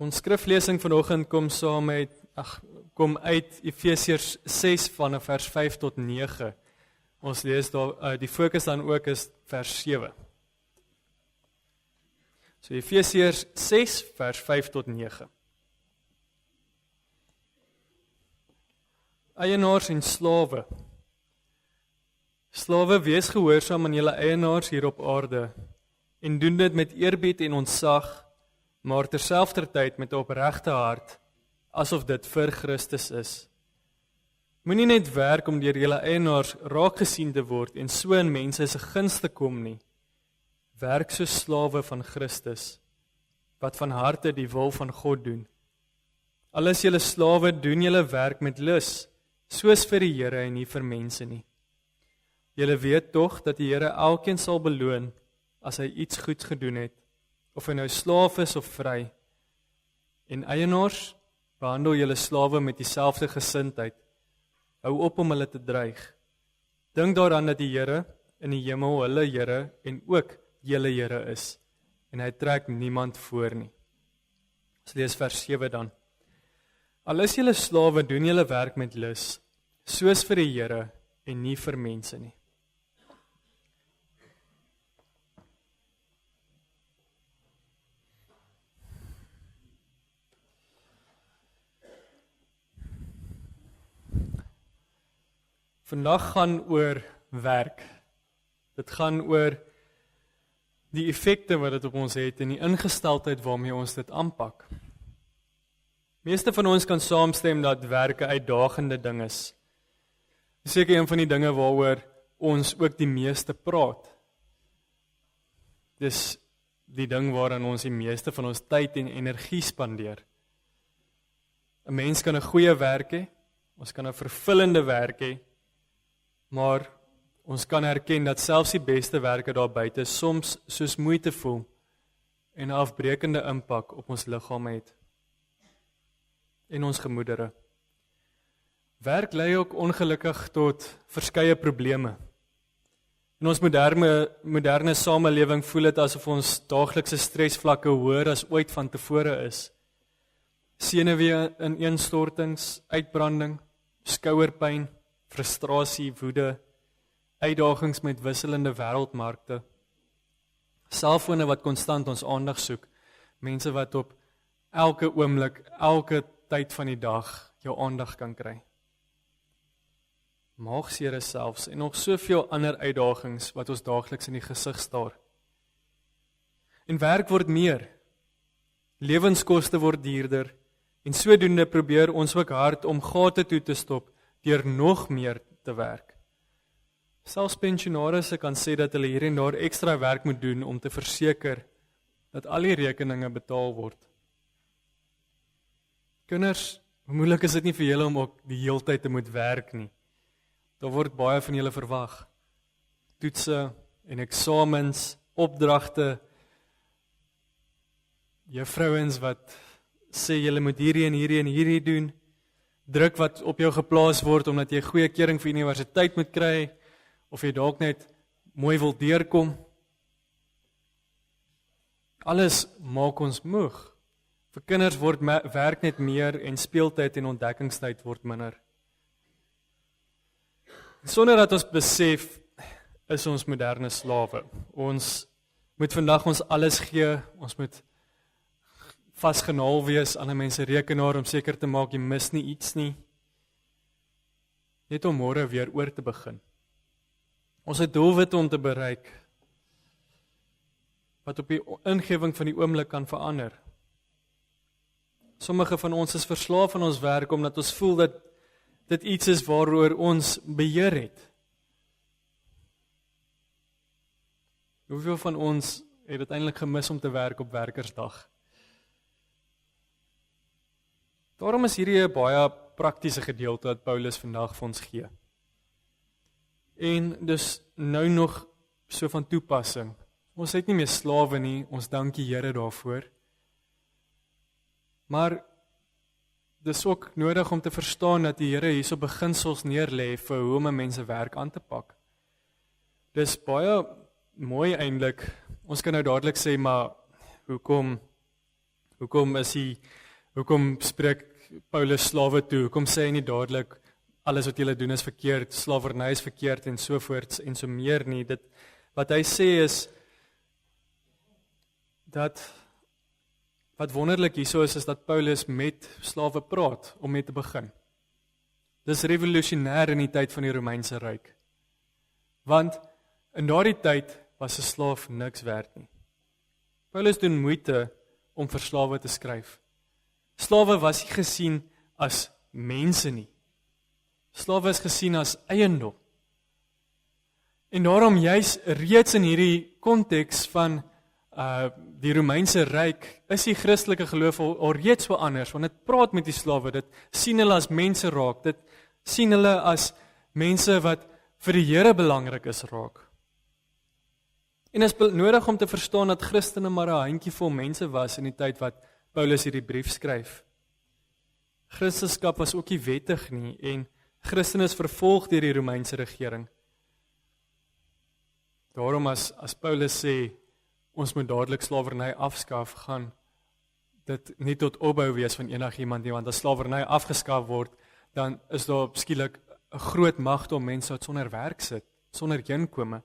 Ons skriflesing vanoggend kom uit Efesiërs 6 vanaf vers 5 tot 9. Ons lees daar, die fokus dan ook is vers 7. So Efesiërs 6 vers 5 tot 9. Eienaars en slawe. Slawe, wees gehoorsaam aan julle eienaars hier op aarde en doen dit met eerbied en ontzag, maar terselfdertyd met 'n opregte hart, asof dit vir Christus is. Moenie net werk om deur julle eienaars raak gesien te word en so in mense se guns te kom nie. Werk soos slawe van Christus, wat van harte die wil van God doen. Al is julle slawe, doen julle werk met lus, soos vir die Here en nie vir mense nie. Julle weet tog dat die Here elkeen sal beloon as hy iets goeds gedoen het, of hy nou slaaf is of vry. En eienaars, behandel julle slawe met dieselfde gesindheid. Hou op om hulle te dreig. Dink daaraan dat die Here in die hemel hulle Here en ook julle Here is. En hy trek niemand voor nie. Ons lees vers 7 dan. Al is julle slawe, doen julle werk met lus, soos vir die Here en nie vir mense nie. Vandag gaan oor werk. Dit gaan oor die effekte wat dit op ons het en die ingesteldheid waarmee ons dit aanpak. Meeste van ons kan saamstem dat werk 'n uitdagende ding is. Seker een van die dinge waaroor ons ook die meeste praat. Dis die ding waaraan ons die meeste van ons tyd en energie spandeer. 'n Mens kan 'n goeie werk hê, ons kan 'n vervullende werk hê, maar ons kan erken dat selfs die beste werke daar buite soms soos moeite voel en 'n afbreekende impak op ons liggaam het en ons gemoedere. Werk lei ook ongelukkig tot verskeie probleme. In ons moderne samelewing voel dit asof ons daaglikse stresvlakke hoër as ooit van tevore is. Senuwee-ineenstortings, uitbranding, skouerpyn, frustrasie, woede, uitdagings met wisselende wêreldmarkte, selfone wat konstant ons aandag soek, mense wat op elke oomblik, elke tyd van die dag jou aandag kan kry. Maagseer selfs en nog soveel ander uitdagings wat ons daagliks in die gesig staar. En werk word meer, lewenskoste word duurder, en sodoende probeer ons ook hard om gate toe te stop deur nog meer te werk. Selfs pensionarisse kan sê dat hulle hier en daar ekstra werk moet doen om te verseker dat al die rekeninge betaal word. Kinders, hoe moeilik is dit nie vir julle om ook die heeltyd te moet werk nie? Daar word baie van julle verwag. Toetse en eksamens, opdragte, juffrouens wat sê julle moet hierdie en hierdie en hierdie doen, druk wat op jou geplaas word omdat jy goeie keuring vir universiteit moet kry, of jy dalk net mooi wil deurkom. Alles maak ons moeg. Vir kinders word werk net meer en speeltyd en ontdekkingstyd word minder. Sonder dat ons besef, is ons moderne slawe. Ons moet vandag ons alles gee, ons moet vasgenaal wees aan 'n mens se rekenaar om seker te maak jy mis nie iets nie. Net om môre weer oor te begin. Ons het doelwitte om te bereik wat op die ingewing van die oomblik kan verander. Sommige van ons is verslaaf aan ons werk omdat ons voel dat dit iets is waaroor ons beheer het. Hoeveel van ons het uiteindelik gemis om te werk op Werkersdag? Daarom is hierdie 'n baie praktiese gedeelte wat Paulus vandag vir ons gee. En dus nou nog so van toepassing. Ons het nie meer slawe nie, ons dank die Here daarvoor. Maar dis ook nodig om te verstaan dat die Here hierso beginsels neerlê vir hoe om mense werk aan te pak. Dis baie mooi eintlik. Ons kan nou dadelik sê, maar hoekom spreek Paulus slawe toe? Hoekom sê hy nie dadelik alles wat julle doen is verkeerd, slawerny is verkeerd en so voorts en so meer nie? Dit wat hy sê is dat wat wonderlik hierso is dat Paulus met slawe praat om mee te begin. Dis revolusionêr in die tyd van die Romeinse Ryk. Want in daardie tyd was 'n slaaf niks werd nie. Paulus doen moeite om vir slawe te skryf. Slawe was nie gesien as mense nie. Slawe is gesien as eiendom. En daarom juis reeds in hierdie konteks van die Romeinse Ryk is die Christelike geloof al reeds so anders, want dit praat met die slawe, dit sien hulle as mense raak, dit sien hulle as mense wat vir die Here belangrik is raak. En dit is nodig om te verstaan dat Christene maar 'n handjievol mense was in die tyd wat Paulus hierdie brief skryf. Christendom was ook nie wettig nie en Christene is vervolg deur die Romeinse regering. Daarom as Paulus sê ons moet dadelik slawerny afskaf, gaan dit nie tot opbou wees van enigiemand nie, want as slawerny afgeskaf word, dan is daar skielik 'n groot magte om mense wat sonder werk sit, sonder inkome.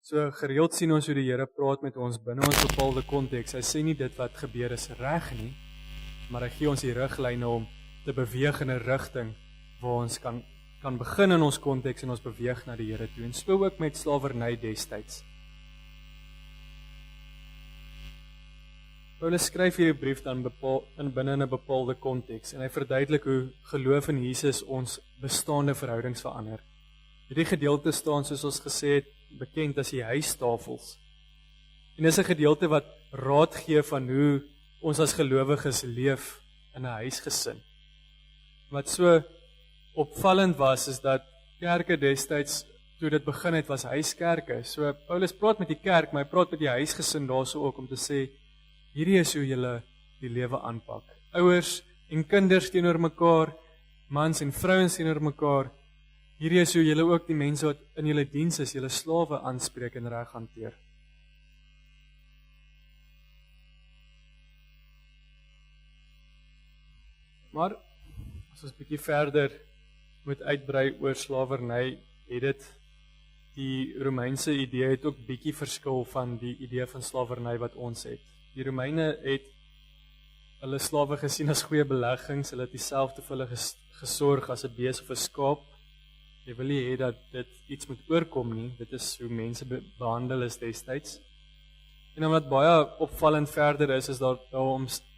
So gereeld sien ons hoe die Here praat met ons binne ons bepaalde konteks. Hy sê nie dit wat gebeur is reg nie, maar hy gee ons die riglyne om te beweeg in 'n rigting waar ons kan begin in ons konteks en ons beweeg na die Here toe. En so ook met slawerny destyds. Paulus skryf hierdie brief dan binne 'n bepaalde konteks en hy verduidelik hoe geloof in Jesus ons bestaande verhoudings verander. Hierdie gedeelte staan soos ons gesê het bekend as die huistafels. En dis 'n gedeelte wat raad gee van hoe ons as gelowiges leef in 'n huisgesin. Wat so opvallend was is dat kerke destyds toe dit begin het was huiskerke. So Paulus praat met die kerk, maar hy praat met die huisgesin daarso ook om te sê hierdie is hoe julle die lewe aanpak. Ouers en kinders teenoor mekaar, mans en vrouens teenoor mekaar, Hierdie is hoe julle ook die mense wat in julle diens is, julle slawe aanspreek en reg hanteer. Maar as ons 'n bietjie verder moet uitbrei oor slawerny, het dit die Romeinse idee het ook bietjie verskil van die idee van slawerny wat ons het. Die Romeine het hulle slawe gesien as goeie beleggings, hulle het dieselfde vir hulle gesorg as 'n bees of 'n skaap. Jy wil nie hê dat dit iets moet oorkom nie, dit is hoe mense behandel is destyds. En wat baie opvallend verder is daar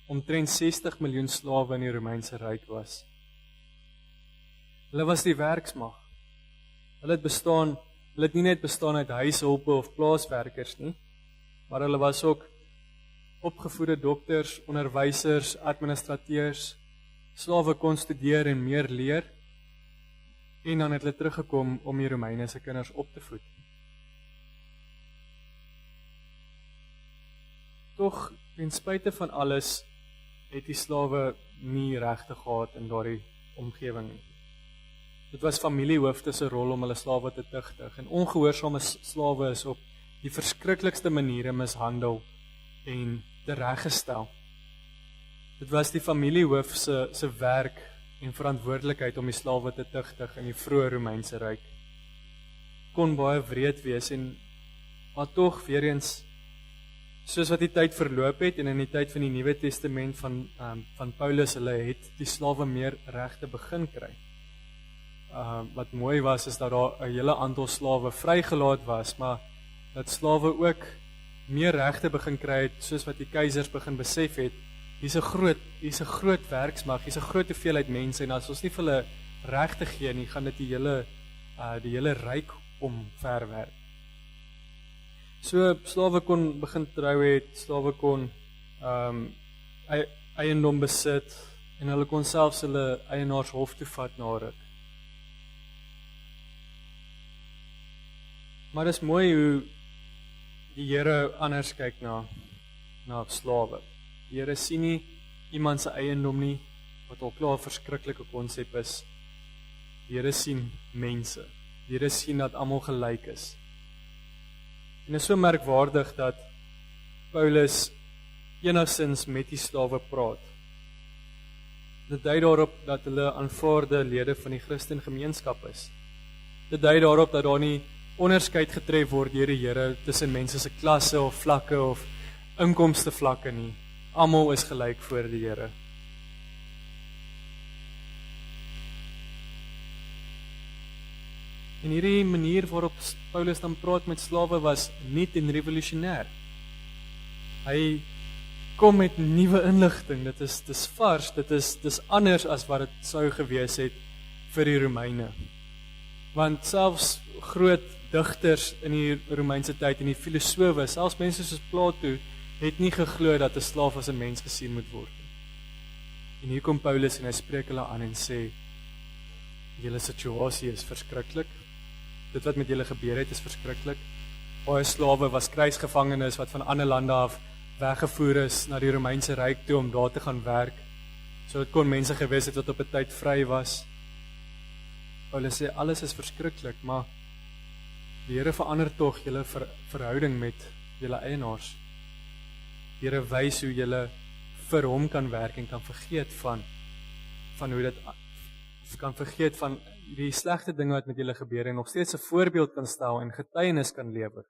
omtrent 60 miljoen slawe in die Romeinse Ryk was. Hulle was die werksmag. Hulle het nie net bestaan uit huishulpe of plaaswerkers nie, maar hulle was ook opgevoede dokters, onderwysers, administrateurs. Slawe kon studeer en meer leer, en dan het hulle teruggekom om die Romeine se kinders op te voed. Tog, ten spyte van alles, het die slawe nie regte gehad in daardie omgewing nie. Dit was familiehoofde se rol om hulle slawe te tugtig, en ongehoorsame slawe is op die verskriklikste maniere mishandel en tereggestel. Dit was die familiehoof se werk en verantwoordelikheid om die slawe te tugtig in die vroeë Romeinse Ryk. Kon baie wreed wees, maar tog weer eens, soos wat die tyd verloop het en in die tyd van die Nuwe Testament van Paulus, hulle het die slawe meer regte begin kry. Wat mooi was, is dat daar 'n hele aantal slawe vrygelaat was, maar dat slawe ook meer regte begin kry het, soos wat die keisers begin besef het, hier's 'n groot werksmag, hier's 'n groot hoeveelheid mense, en as ons nie vir hulle regte gee nie, gaan dit die hele ryk omverwerk. So, slawe kon begin trou het, slawe kon eiendom besit, en hulle kon selfs hulle eienaars hof toe vat na ruk. Maar dit is mooi hoe die Here anders kyk na slawe. Die Here sien nie iemand se eiendom nie, wat al klaar 'n verskriklike konsep is. Die Here sien mense. Die Here sien dat almal gelyk is. En dit is so merkwaardig dat Paulus enigstens met die slawe praat. Dit dui daarop dat hulle aanvaarde lede van die Christen gemeenskap is. Dit dui daarop dat daar nie onderskeid getref word deur die Here tussen mense se klasse of vlakke of inkomste vlakke nie. Almal is gelyk voor die Here. En hierdie manier waarop Paulus dan praat met slawe was nuut en revolusionêr. Hy kom met nuwe inligting. Dit is vars, dit is anders as wat dit sou gewees het vir die Romeine. Want selfs groot digters in die Romeinse tyd en die filosowe, selfs mense soos Plato, het nie geglo dat 'n slaaf as 'n mens gesien moet word. En hier kom Paulus en hy spreek hulle aan en sê, julle situasie is verskriklik. Dit wat met julle gebeur het is verskriklik. Baie slawe was krygsgevangenes wat van ander lande af weggevoer is na die Romeinse Ryk toe om daar te gaan werk. So dit kon mense gewees het wat op 'n tyd vry was. Paulus sê alles is verskriklik, maar die Here verander tog julle verhouding met julle eienaars. Die Here wys hoe julle vir hom kan werk en kan vergeet van hoe dit kan vergeet van die slegte dinge wat met julle gebeur en nog steeds 'n voorbeeld kan stel en getuienis kan lewer.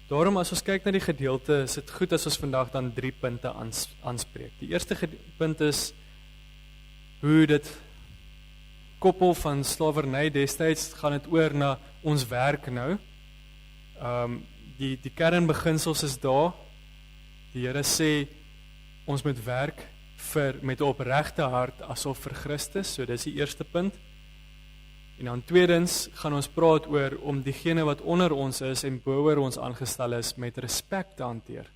Daarom as ons kyk na die gedeelte, is dit goed as ons vandag dan 3 punte aanspreek. Die eerste punt is hoe dit koppel van slawerny destyds, gaan dit oor na ons werk nou. Die kernbeginsels is daar. Die Here sê ons moet werk met 'n opregte hart asof vir Christus, so dis die eerste punt. En dan tweedens gaan ons praat oor om diegene wat onder ons is en bo-oor ons aangestel is met respek te hanteer.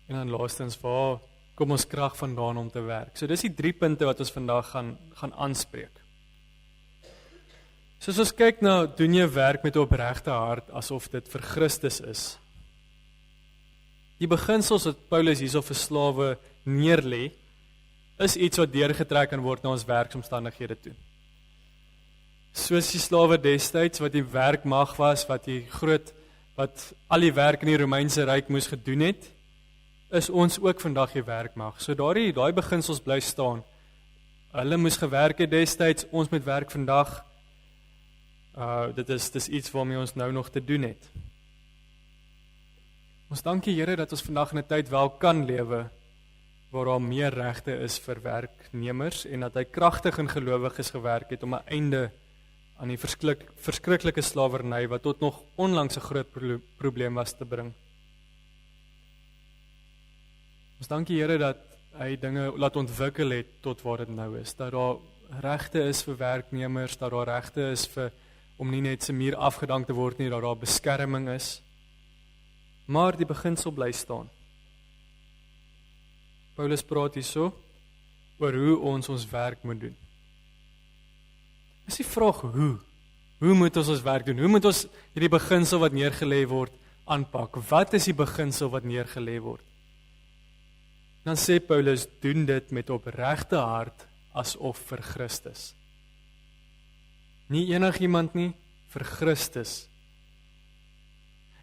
En dan laastens, waar kom ons krag vandaan om te werk? So dis die 3 punte wat ons vandag gaan aanspreek. So as ons kyk na doen jy werk met 'n opregte hart asof dit vir Christus is. Die beginsels wat Paulus hierso vir slawe neerlê, is iets wat deurgetrek kan word na ons werksomstandighede toe. Soos die slawe destyds wat die werkmag was, wat al die werk in die Romeinse ryk moes gedoen het, is ons ook vandag die werkmag. So daai beginsels bly staan. Hulle moes gewerk het destyds, ons moet werk vandag. Dit is iets waarmee ons nou nog te doen het. Ons dank die Here dat ons vandag in 'n tyd wel kan lewe waar daar meer regte is vir werknemers en dat hy kragtig en gelowiges gewerk het om 'n einde aan die verskriklike slawerny wat tot nog onlangs 'n groot probleem was te bring. Ons dank die Here dat hy dinge laat ontwikkel het tot waar dit nou is, dat daar regte is vir werknemers, dat daar regte is om nie net se muur afgedank te word nie, dat daar beskerming is, maar die beginsel bly staan. Paulus praat hierso oor hoe ons werk moet doen. Is die vraag hoe? Hoe moet ons werk doen? Hoe moet ons hierdie beginsel wat neergelê word aanpak? Wat is die beginsel wat neergelê word? Dan sê Paulus, doen dit met opregte hart asof vir Christus. Nie enigiemand nie, vir Christus.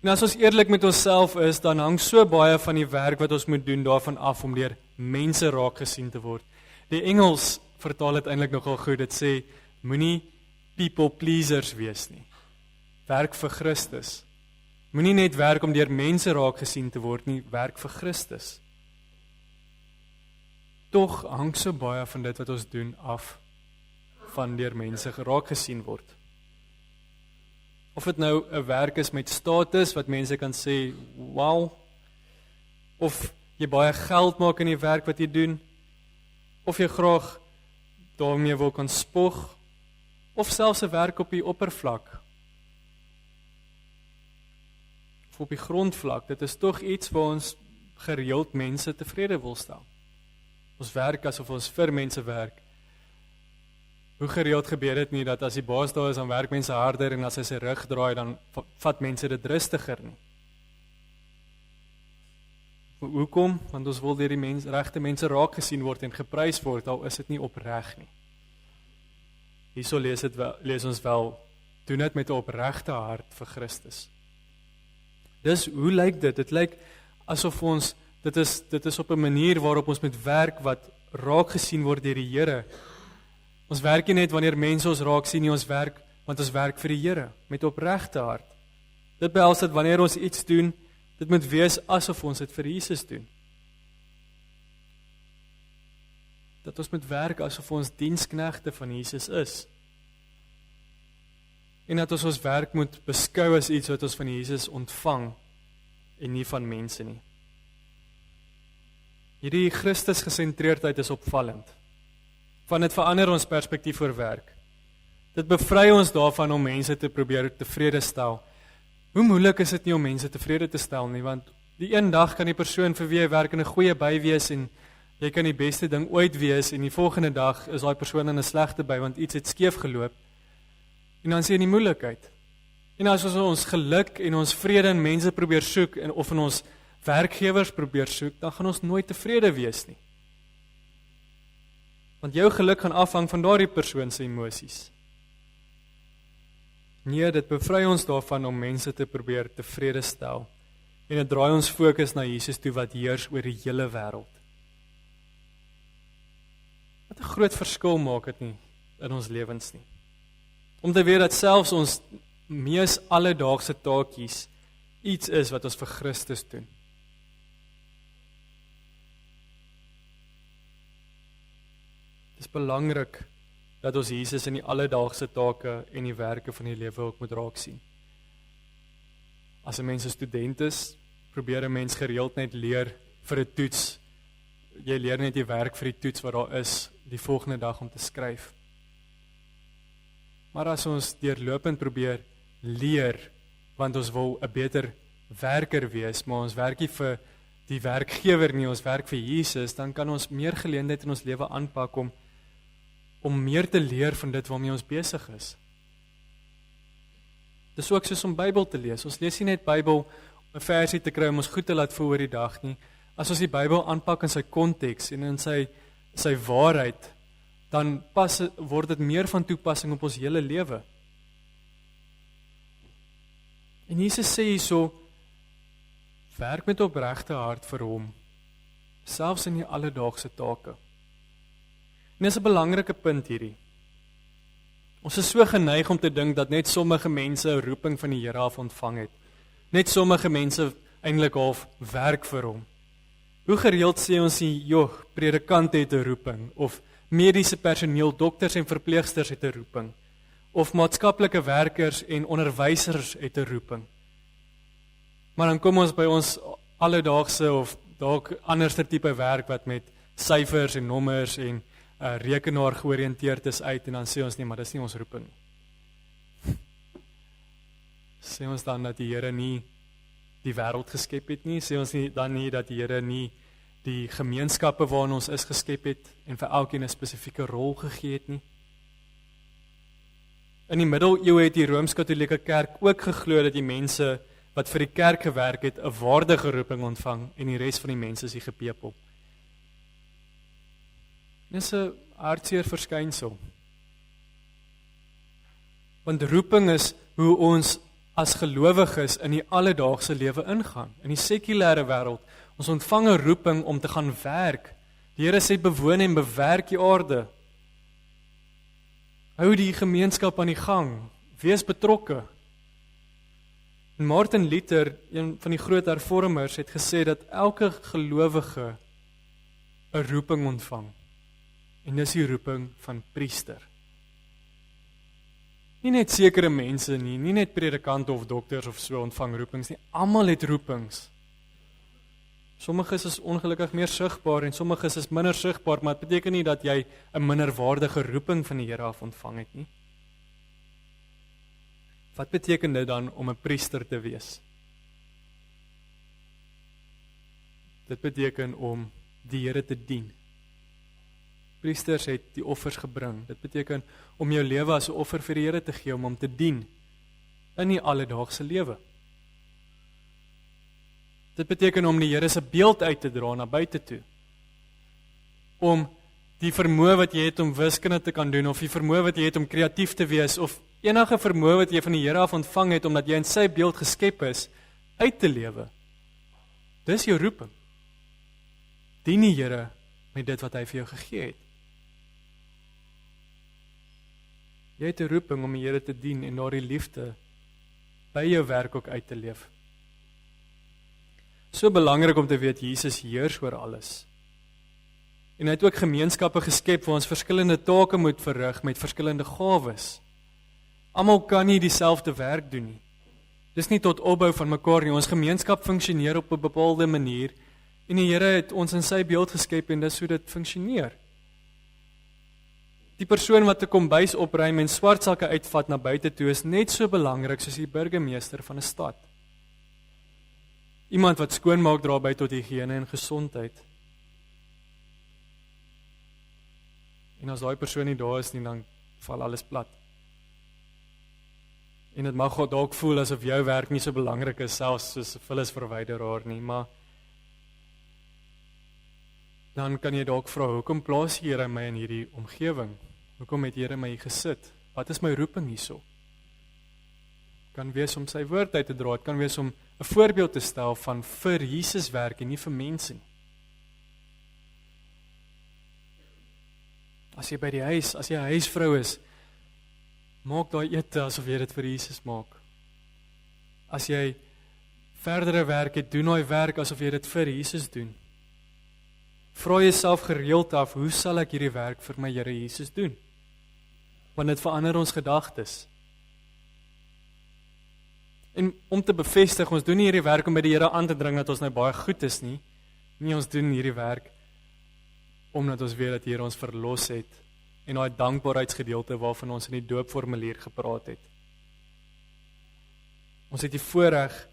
En as ons eerlik met onsself is, dan hang so baie van die werk wat ons moet doen daarvan af om deur mense raak gesien te word. Die Engels vertaal dit eintlik nogal goed. Dit sê, moenie people pleasers wees nie. Werk vir Christus. Moenie net werk om deur mense raak gesien te word nie, werk vir Christus. Tog hang so baie van dit wat ons doen af van deur mense raak gesien word. Of dit nou 'n werk is met status wat mense kan sê, wow, of jy baie geld maak in die werk wat jy doen, of jy graag daarmee wil kan spog, of selfs 'n werk op die oppervlak, of op die grondvlak. Dit is tog iets waar ons gereeld mense tevrede wil stel. Ons werk asof ons vir mense werk. Hoe gereeld gebeur dit nie dat as die baas daar is, dan werk mense harder en as hy sy rug draai, dan vat mense dit rustiger nie. Hoekom? Want ons wil deur die regte mense raak gesien word en geprys word, al is dit nie opreg nie. Hierso lees ons wel, doen dit met 'n opregte hart vir Christus. Dus, hoe lyk dit? Dit lyk asof ons, dit is op 'n manier waarop ons met werk wat raak gesien word deur die Here. Ons werk nie net wanneer mense ons raak sien nie, ons werk, want ons werk vir die Here, met opregte hart. Dit behels dat wanneer ons iets doen, dit moet wees asof ons dit vir Jesus doen. Dat ons moet werk asof ons diensknegte van Jesus is. En dat ons werk moet beskou as iets wat ons van Jesus ontvang, en nie van mense nie. Hierdie Christus-gesentreerdheid is opvallend. Van dit verander ons perspektief oor werk. Dit bevry ons daarvan om mense te probeer tevrede stel. Hoe moeilik is dit nie om mense tevrede te stel nie, want die een dag kan die persoon vir wie jy werk in 'n goeie by wees en jy kan die beste ding ooit wees en die volgende dag is daai persoon in 'n slegte by want iets het skeef geloop. En dan sien jy die moeilikheid. En as ons geluk en ons vrede in mense probeer soek of in ons werkgewers probeer soek, dan gaan ons nooit tevrede wees nie. Want jou geluk gaan afhang van daardie persoon se emosies. Nee, dit bevry ons daarvan om mense te probeer tevrede stel. En dit draai ons fokus na Jesus toe wat heers oor die hele wêreld. Wat 'n groot verskil maak dit nie in ons lewens nie. Om te weet dat selfs ons mees alledaagse taakies iets is wat ons vir Christus doen. Dit is belangrik dat ons Jesus in die alledaagse take en die werke van die lewe ook moet raak sien. As 'n mens 'n student is, probeer 'n mens gereeld net leer vir 'n toets. Jy leer net die werk vir die toets wat daar is die volgende dag om te skryf. Maar as ons deurlopend probeer leer, want ons wil 'n beter werker wees, maar ons werk nie vir die werkgewer nie, ons werk vir Jesus, dan kan ons meer geleentheid in ons lewe aanpak om meer te leer van dit waarmee ons besig is. Dis ook soos om Bybel te lees. Ons lees nie net Bybel om 'n versie te kry om ons goed te laat voel oor die dag nie. As ons die Bybel aanpak in sy konteks en in sy waarheid, dan word dit meer van toepassing op ons hele lewe. En Jesus sê hierso, werk met opregte hart vir hom, selfs in die alledaagse take. En dis 'n belangrike punt hierdie. Ons is so geneig om te dink dat net sommige mense 'n roeping van die Here af ontvang het. Net sommige mense eintlik half werk vir hom. Hoe gereeld sê ons nie, predikante het 'n roeping, of mediese personeel, dokters en verpleegsters het 'n roeping, of maatskaplike werkers en onderwysers het 'n roeping. Maar dan kom ons by ons alledaagse of dalk anderste tipe werk wat met syfers en nommers en rekenaar georiënteerd is uit, en dan sê ons nie, maar dis nie ons roeping nie. Sê ons dan dat die Here nie die wêreld geskep het nie? Sê ons dan nie dat die Here nie die gemeenskappe waarin ons is geskep het en vir elkeen 'n spesifieke rol gegee het nie? In die middeleeue het die Rooms-Katolieke Kerk ook geglo dat die mense wat vir die kerk gewerk het 'n waardige roeping ontvang en die res van die mense is die gepepel. Dis 'n hartseer verskynsel. Want roeping is hoe ons as gelowiges in die alledaagse lewe ingaan, in die sekulêre wêreld. Ons ontvang 'n roeping om te gaan werk. Die Here sê bewoon en bewerk die aarde. Hou die gemeenskap aan die gang, wees betrokke. En Martin Luther, een van die groot hervormers, het gesê dat elke gelowige 'n roeping ontvang. En dis die roeping van priester. Nie net sekere mense nie net predikante of dokters of so ontvang roepings nie, almal het roepings. Sommiges is ongelukkig meer sigbaar en sommiges is minder sigbaar, maar dit beteken nie dat jy 'n minderwaardige roeping van die Here af ontvang het nie. Wat beteken dit dan om 'n priester te wees? Dit beteken om die Here te dien. Priesters het die offers gebring. Dit beteken om jou lewe as 'n offer vir die Here te gee, om hom te dien in die alledaagse lewe. Dit beteken om die Here se beeld uit te dra na buite toe. Om die vermoë wat jy het om wiskunde te kan doen, of die vermoë wat jy het om kreatief te wees, of enige vermoë wat jy van die Here af ontvang het, omdat jy in sy beeld geskep is, uit te lewe. Dis jou roeping. Dien die Here met dit wat hy vir jou gegee het. Jy het 'n roeping om die Here te dien en daardie liefde by jou werk ook uit te leef. So belangrik om te weet, Jesus heers oor alles. En hy het ook gemeenskappe geskep waar ons verskillende take moet verrig met verskillende gawes. Almal kan nie dieselfde werk doen nie. Dis nie tot opbou van mekaar nie. Ons gemeenskap funksioneer op 'n bepaalde manier en die Here het ons in sy beeld geskep en dis hoe dit funksioneer. Die persoon wat 'n kombuis opruim en swart sakke uitvat na buite toe is net so belangrik soos die burgemeester van 'n stad. Iemand wat skoonmaak dra by tot higiëne en gesondheid. En as daai persoon nie daar is nie, dan val alles plat. En dit mag dalk voel asof jou werk nie so belangrik is, selfs soos 'n vullisverwyderaar nie, maar dan kan jy dalk vra, hoekom plaas die Here my in hierdie omgewing? Hoekom het die Here my hier gesit? Wat is my roeping hierso? Kan wees om sy woord uit te dra, het kan wees om 'n voorbeeld te stel van vir Jesus werk en nie vir mense nie. As jy by die huis, as jy 'n huisvrou is, maak daai ete asof jy dit vir Jesus maak. As jy verdere werk het, doen daai werk asof jy dit vir Jesus doen. Vra jouself gereeld af, hoe sal ek hierdie werk vir my Here Jesus doen? Want dit verander ons gedagtes. En om te bevestig, ons doen nie hierdie werk om by die Here aan te dring dat ons nou baie goed is nie. Nee, ons doen hierdie werk omdat ons weet dat die Here ons verlos het en daai dankbaarheidsgedeelte waarvan ons in die doopformulier gepraat het. Ons het die voorreg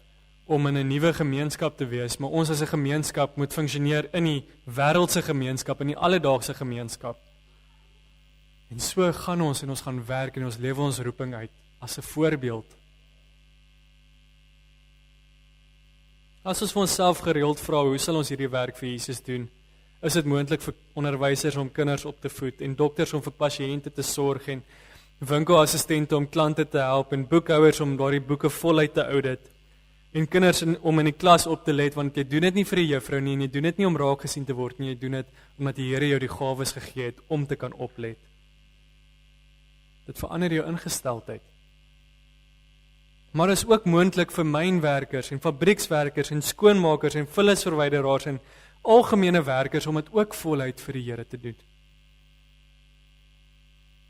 om in 'n nuwe gemeenskap te wees, maar ons as 'n gemeenskap moet funksioneer in die wêreldse gemeenskap, in die alledaagse gemeenskap. En so gaan ons en ons gaan werk en ons lewe ons roeping uit as 'n voorbeeld. As ons vir onsself gereeld vra, hoe sal ons hierdie werk vir Jesus doen? is dit moontlik vir onderwysers om kinders op te voed en dokters om vir pasiënte te sorg en winkelassistente om klante te help en boekhouers om daardie boeke voluit te audit en kinders om in die klas op te let, want jy doen dit nie vir die juffrou nie en jy doen dit nie om raak gesien te word nie, jy doen dit omdat die Here jou die gawes gegee het om te kan oplet. Dit verander jou ingesteldheid. Maar is ook moontlik vir mynwerkers en fabriekswerkers en skoonmakers en vullisverwyderaars en algemene werkers om dit ook voluit vir die Here te doen.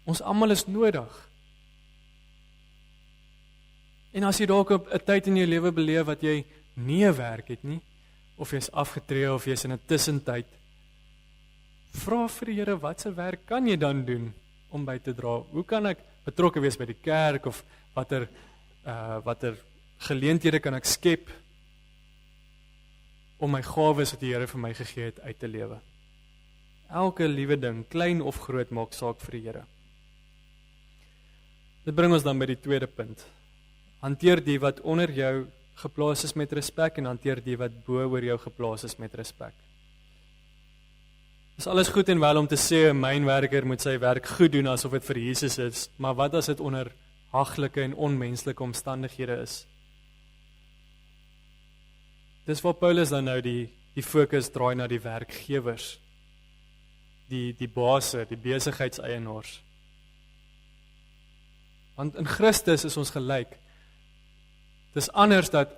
Ons almal is nodig. En as jy dalk op 'n tyd in jou lewe beleef wat jy nie 'n werk het nie, of jy's afgetree of jy's in 'n tussentyd, vra vir die Here, watse werk kan jy dan doen om by te dra? Hoe kan ek betrokke wees by die kerk of watter geleenthede kan ek skep om my gawes wat die Here vir my gegee het uit te lewe? Elke liewe ding, klein of groot, maak saak vir die Here. Dit bring ons dan by die tweede punt. Hanteer die wat onder jou geplaas is met respek en hanteer die wat bo oor jou geplaas is met respek. Dis alles goed en wel om te sê 'n mynwerker moet sy werk goed doen asof dit vir Jesus is, maar wat as dit onder haglike en onmenslike omstandighede is? Dis waar Paulus dan nou die fokus draai na die werkgewers, die baase, die besigheidseienaars. Want in Christus is ons gelyk. Dis anders dat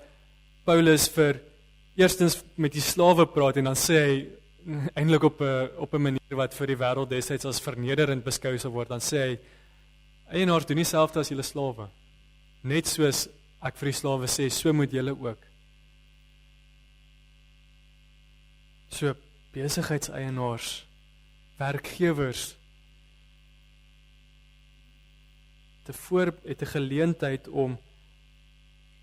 Paulus vir eerstens met die slawe praat en dan sê hy eintlik op 'n manier wat vir die wêreld destyds as vernederend beskou sou word, dan sê hy eienaars doen dieselfde as julle slawe. Net soos ek vir die slawe sê, so moet julle ook. So besigheidseienaars, werkgewers het 'n geleentheid om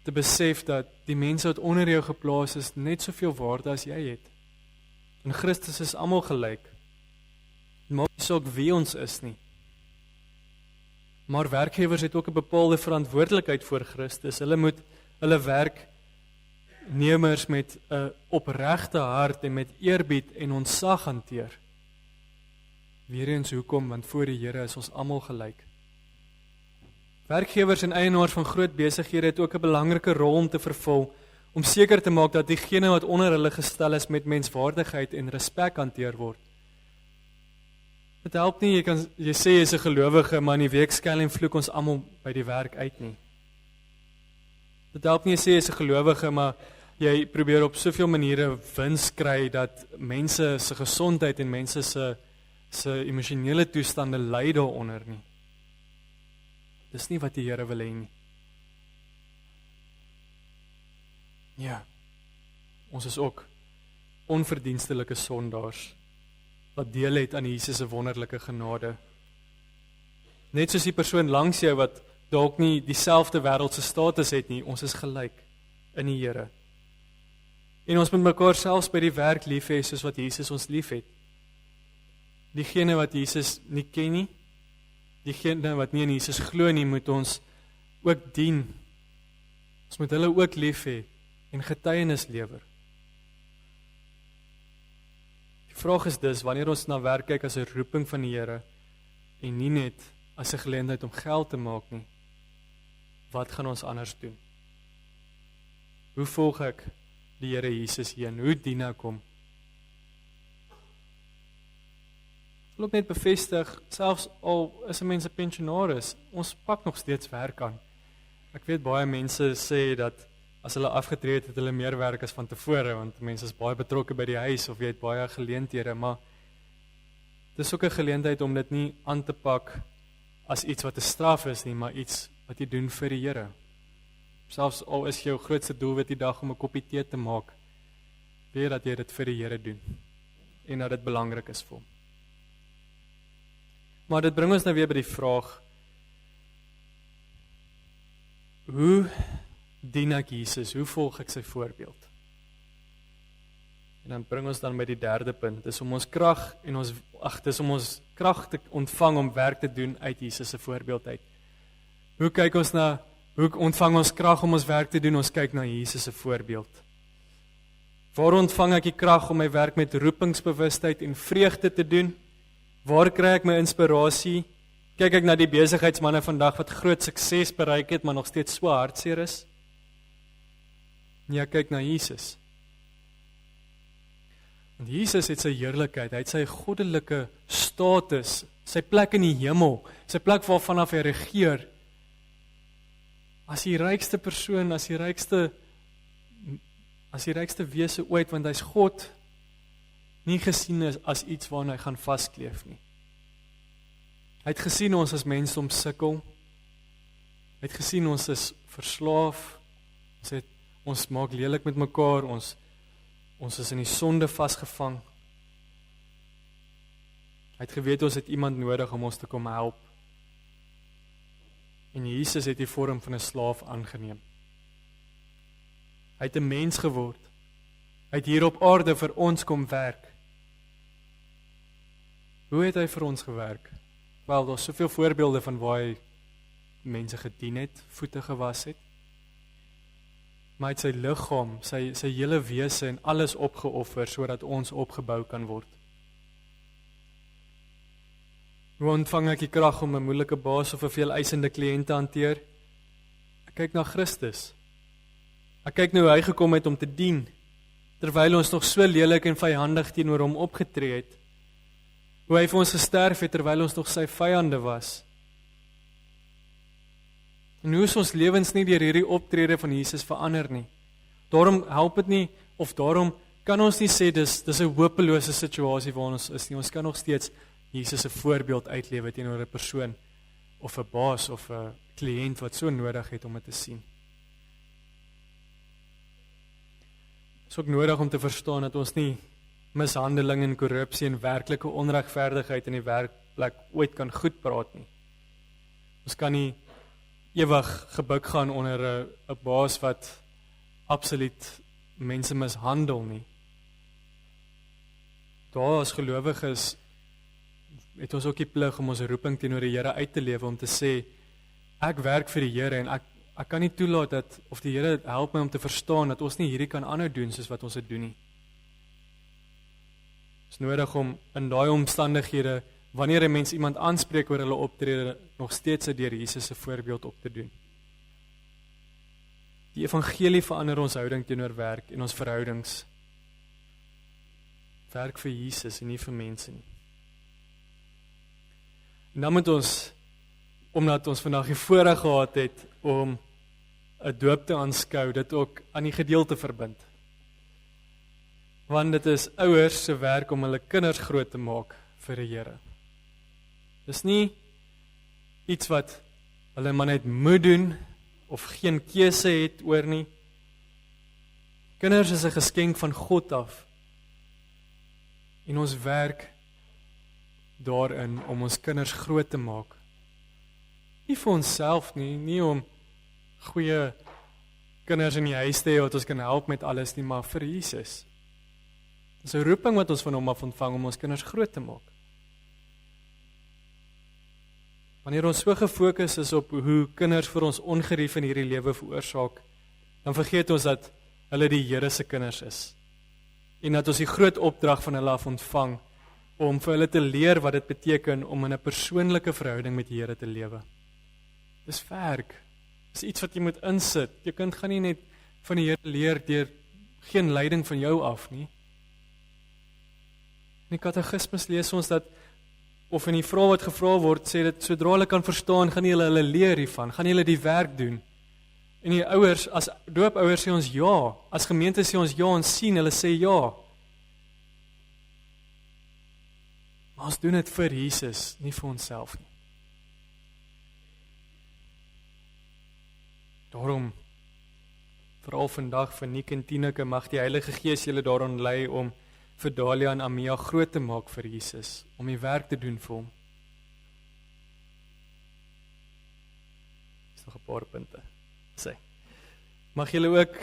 te besef dat die mense wat onder jou geplaas is net soveel waarde as jy het. In Christus is almal gelyk. Maak nie saak wie ons is nie. Maar werkgewers het ook 'n bepaalde verantwoordelikheid voor Christus. Hulle moet hulle werknemers met 'n opregte hart en met eerbied en ontzag hanteer. Weereens hoekom? Want voor die Here is ons almal gelyk. Werkgewers en eienaars van groot besighede het ook 'n belangrike rol om te vervul, om seker te maak dat diegene wat onder hulle gestel is met menswaardigheid en respek hanteer word. Dit help nie, jy sê jy is 'n gelowige, maar in die week skel en vloek ons almal by die werk uit nie. Dit help nie, jy sê jy is 'n gelowige, maar jy probeer op soveel maniere wins kry dat mense se gesondheid en mense se emosionele toestande ly daaronder nie. Dis nie wat die Here wil hê nie. Ja, ons is ook onverdienstelike sondaars wat deel het aan Jesus se wonderlike genade. Net soos die persoon langs jou wat dalk nie dieselfde wêreldse status het nie, ons is gelyk in die Here. En ons moet mekaar selfs by die werk lief hê soos wat Jesus ons liefhet. Diegene wat Jesus nie ken nie, diegene wat nie in Jesus glo nie, moet ons ook dien. Ons moet hulle ook lief hê en getuienis lewer. Die vraag is dus, wanneer ons na werk kyk as 'n roeping van die Here en nie net as 'n geleentheid om geld te maak nie, wat gaan ons anders doen? Hoe volg ek die Here Jesus heen? Hoe dien ek hom? Ek wil ook net bevestig, selfs al is 'n mens 'n pensionaris, ons pak nog steeds werk aan. Ek weet baie mense sê dat as hulle afgetree het hulle meer werk as van tevore, want mense is baie betrokke by die huis of jy het baie geleenthede, maar dis ook 'n geleentheid om dit nie aan te pak as iets wat 'n straf is nie, maar iets wat jy doen vir die Here. Selfs al is jou grootste doelwit die dag om 'n koppie tee te maak, weet dat jy dit vir die Here doen en dat dit belangrik is vir hom. Maar dit bring ons nou weer by die vraag, hoe dien ek Jesus? Hoe volg ek sy voorbeeld? En dan bring ons dan by die derde punt, dis om ons krag te ontvang om werk te doen uit Jesus se voorbeeld uit. Hoe ontvang ons krag om ons werk te doen? Ons kyk na Jesus se voorbeeld. Waar ontvang ek die krag om my werk met roepingsbewustheid en vreugde te doen? Waar kry ek my inspirasie? Kyk ek na die besigheidsmanne vandag wat groot sukses bereik het, maar nog steeds so hartseer is? Nee, ek kyk na Jesus. Want Jesus het sy heerlikheid, hy het sy goddelike status, sy plek in die hemel, sy plek waarvanaf hy regeer, as die rykste persoon, as die rykste wese ooit, want hy's God, nie gesien is as iets waarna hy gaan vaskleef nie. Hy het gesien ons as mense om sukkel, hy het gesien ons is verslaaf, ons maak lelik met mekaar, ons is in die sonde vasgevang. Hy het geweet ons het iemand nodig om ons te kom help. En Jesus het die vorm van 'n slaaf aangeneem. Hy het 'n mens geword. Hy het hier op aarde vir ons kom werk. Hoe het hy vir ons gewerk? Wel, daar is soveel voorbeelde van waar hy mense gedien het, voete gewas het. Maar hy het sy liggaam, sy hele wese en alles opgeoffer, sodat ons opgebou kan word. Hoe ontvang ek die krag om 'n moeilike baas of 'n veel eisende kliënt te hanteer? Ek kyk na Christus. Ek kyk nou hoe hy gekom het om te dien, terwyl ons nog so lelik en vyandig teenoor hom opgetree het. Hoe hy vir ons gesterf het, terwyl ons nog sy vyande was. En hoe is ons lewens nie deur hierdie optrede van Jesus verander nie. Daarom help dit nie, of daarom kan ons nie sê dis 'n hopelose situasie waar ons is nie. Ons kan nog steeds Jesus 'n voorbeeld uitlewe teenoor 'n persoon, of 'n baas, of 'n kliënt wat so nodig het om dit te sien. Het is ook nodig om te verstaan dat ons nie mishandeling en korrupsie en werklike onregverdigheid in die werkplek ooit kan goedpraat nie. Ons kan nie ewig gebuk gaan onder 'n baas wat absoluut mense mishandel nie. Daar as gelowiges het ons ook die plig om ons roeping teenoor die Here uit te lewe, om te sê, ek werk vir die Here en ek kan nie toelaat dat, of die Here help my om te verstaan dat ons nie hierdie kan aanhou doen soos wat ons dit doen nie. Het is nodig om in daai omstandighede, wanneer 'n mens iemand aanspreek oor hulle optrede, nog steeds deur Jesus se voorbeeld op te doen. Die evangelie verander ons houding teenoor werk en ons verhoudings. Werk vir Jesus en nie vir mense nie. En dan moet ons, omdat ons vandag die voorreg gehad het om 'n doop te aanskou, dit ook aan die gedeelte verbind. Want dit is ouers se werk om hulle kinders groot te maak vir die Here. Dis nie iets wat hulle maar net moet doen, of geen keuse het oor nie. Kinders is 'n geskenk van God af. En ons werk daarin om ons kinders groot te maak. Nie vir onsself nie, nie om goeie kinders in die huis te hê wat ons kan help met alles nie, maar vir Jesus. Dis 'n roeping wat ons van hom af ontvang om ons kinders groot te maak. Wanneer ons so gefokus is op hoe kinders vir ons ongerief in hierdie lewe veroorsaak, dan vergeet ons dat hulle die Here se kinders is. En dat ons die groot opdrag van hulle af ontvang, om vir hulle te leer wat dit beteken om in 'n persoonlike verhouding met die Here te lewe. Dis werk. Dis iets wat jy moet insit. Jou kind gaan nie net van die Here leer deur geen leiding van jou af nie. In die katekismes lees ons dat, of in die vraag wat gevra word, sê dit, sodra hulle kan verstaan, gaan hulle leer hiervan, gaan hulle die werk doen. En die ouers, as doopouers sê ons ja, as gemeente sê ons ja, ons sien, hulle sê ja. Maar ons doen dit vir Jesus, nie vir onsself nie. Daarom, veral vandag vir Nick en Tineke, mag die Heilige Gees julle daaraan lei om vir Dalia en Amia groot te maak vir Jesus, om die werk te doen vir hom. Dis nog 'n paar punte. Sê. Mag julle ook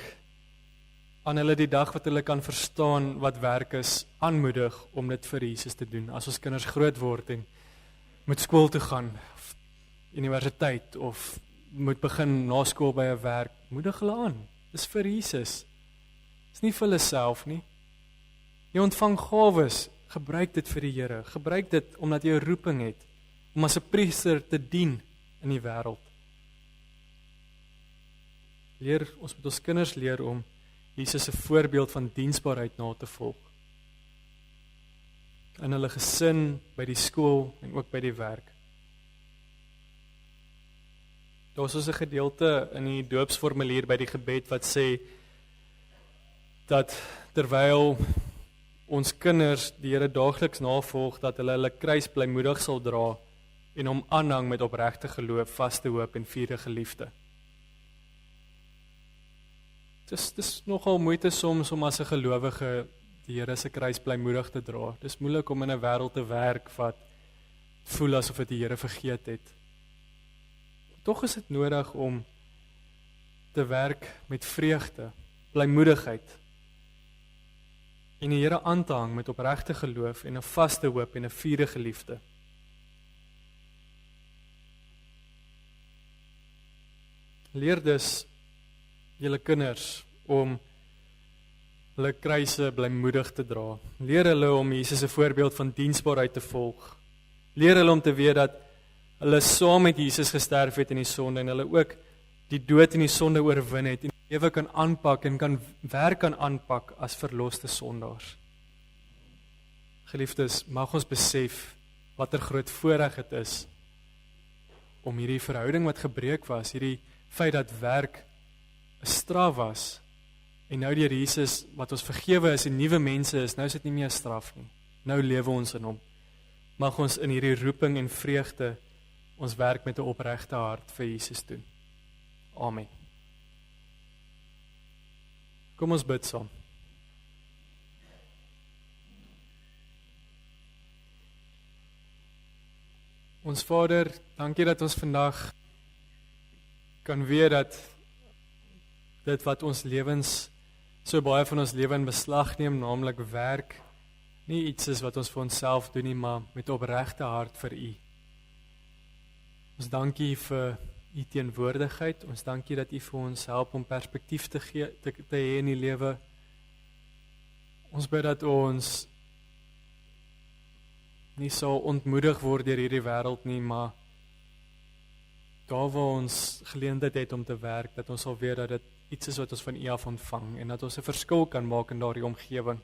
aan hulle die dag wat hulle kan verstaan wat werk is, aanmoedig om dit vir Jesus te doen. As ons kinders groot word en moet skool toe gaan, of universiteit, of moet begin na skool by 'n werk, moedig hulle aan. Dis vir Jesus. Dis nie vir hulle self nie. Jy ontvang gawes, gebruik dit vir die Here. Gebruik dit omdat jy 'n roeping het om as 'n priester te dien in die wêreld. Ons moet ons kinders leer om Jesus se voorbeeld van diensbaarheid na te volg. In hulle gesin, by die skool en ook by die werk. Daar is 'n gedeelte in die doopsformulier by die gebed wat sê dat terwyl ons kinders die Here daagliks navolg, dat hulle kruis blymoedig sal dra en hom aanhang met opregte geloof, vaste hoop en vurige liefde. Dis nogal moeite soms om as 'n gelowige die Here se kruis blymoedig te dra. Dis moeilik om in 'n wêreld te werk wat voel asof dit die Here vergeet het. Tog is dit nodig om te werk met vreugde, blymoedigheid en die Here aan te hang met opregte geloof en 'n vaste hoop en 'n vurige liefde. Leer dus julle kinders om hulle kruise blymoedig te dra. Leer hulle om Jesus se voorbeeld van diensbaarheid te volg. Leer hulle om te weet dat hulle saam met Jesus gesterf het in die sonde en hulle ook die dood en die sonde oorwin het en die lewe kan aanpak en kan aanpak as verloste sondaars. Geliefdes, mag ons besef watter groot voorreg dit is om hierdie verhouding wat gebreek was, hierdie feit dat werk 'n straf was en nou deur Jesus wat ons vergewe is en nuwe mense is, nou is dit nie meer straf nie. Nou lewe ons in hom. Mag ons in hierdie roeping en vreugde ons werk met 'n opregte hart vir Jesus doen. Amen. Kom ons bid saam. Ons Vader, dankie dat ons vandag kan weet dat dit wat ons lewens, so baie van ons lewe in beslag neem, naamlik werk, nie iets is wat ons vir onsself doen nie, maar met opregte hart vir U. Ons dankie vir U teenwoordigheid, ons dankie dat U vir ons help om perspektief te hê in die lewe. Ons bid dat ons nie sal ontmoedig word deur hierdie wêreld nie, maar daar waar ons geleentheid het om te werk, dat ons sal weet dat dit iets is wat ons van U af ontvang en dat ons 'n verskil kan maak in daardie omgewing.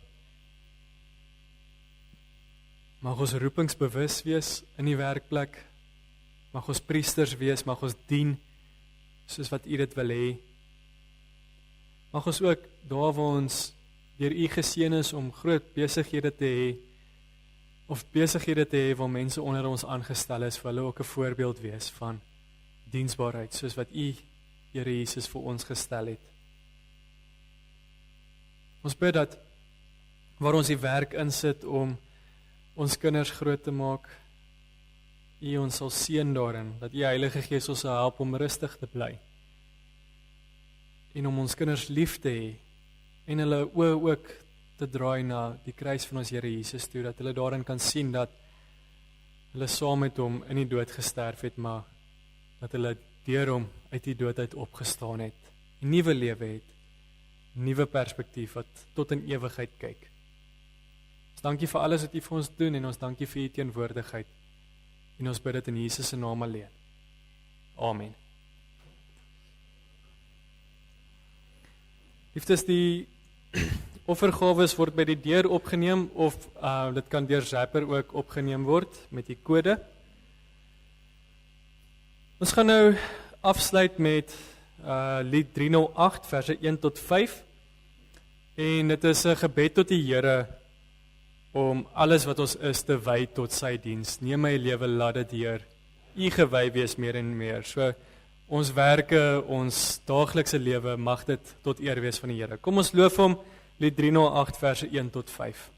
Mag ons roepingsbewus wees in die werkplek, mag ons priesters wees, mag ons dien soos wat U dit wil hê. Mag ons ook daar waar ons deur U geseën is om groot besighede te hê, of besighede te hê waar mense onder ons aangestel is, vir hulle ook 'n voorbeeld wees van diensbaarheid, soos wat U, Here Jesus, vir ons gestel het. Ons bid dat waar ons die werk insit om ons kinders groot te maak, U ons sal seën daarin, dat U Heilige Gees ons sal help om rustig te bly en om ons kinders lief te hê en hulle oë ook te draai na die kruis van ons Here Jesus toe, dat hulle daarin kan sien dat hulle saam met hom in die dood gesterf het, maar dat hulle deur hom uit die dood uit opgestaan het, 'n nuwe lewe het, 'n nuwe perspektief wat tot in ewigheid kyk. Ons dankie vir alles wat U vir ons doen en ons dankie vir U teenwoordigheid. En ons bid dit in Jesus se naam alleen. Amen. Liefdes, die offergawes word by die deur opgeneem of dit kan deur Zapper ook opgeneem word met die kode. Ons gaan nou afsluit met lied 308 verse 1 tot 5 en dit is 'n gebed tot die Here om alles wat ons is te wy tot sy diens. Neem my lewe, laat dit Heer U gewy wees meer en meer. So ons werke, ons daaglikse lewe mag dit tot eer wees van die Here. Kom ons loof hom, lied 308 verse 1 tot 5.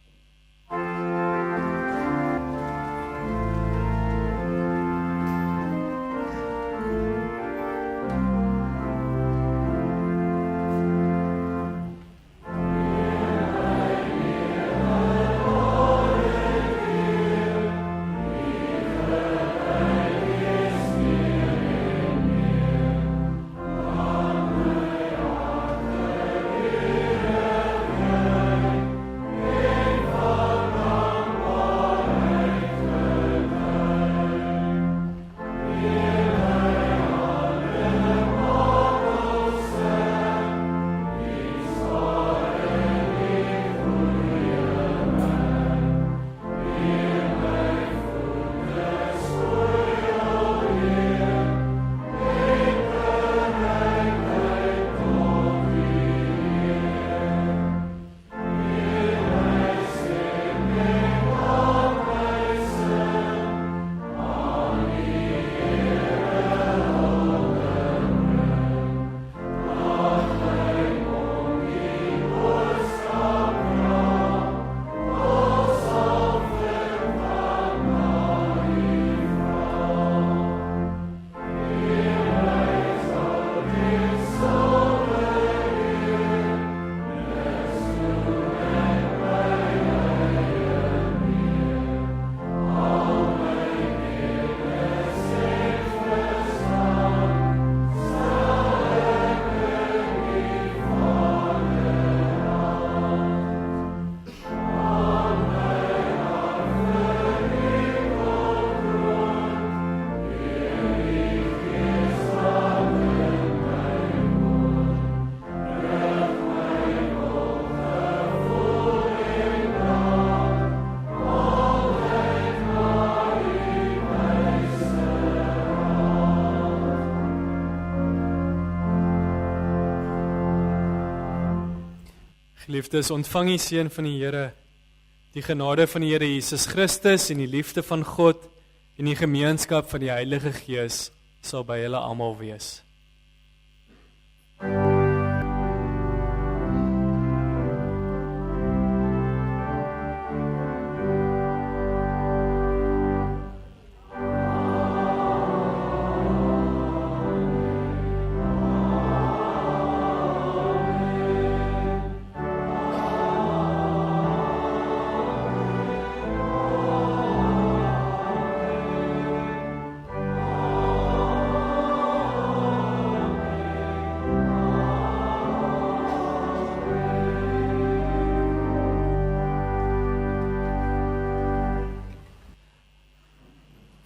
Geliefdes, ontvang die seën van die Here, die genade van die Here Jesus Christus en die liefde van God en die gemeenskap van die Heilige Gees sal by julle almal wees.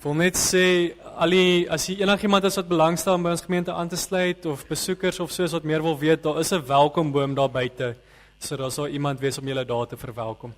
Ek wil net sê, as jy enigiemand is wat belangstel om by ons gemeente aan te sluit, of besoekers of soos wat meer wil weet, daar is 'n welkomboom daar buite, so daar sal iemand wees om julle daar te verwelkom.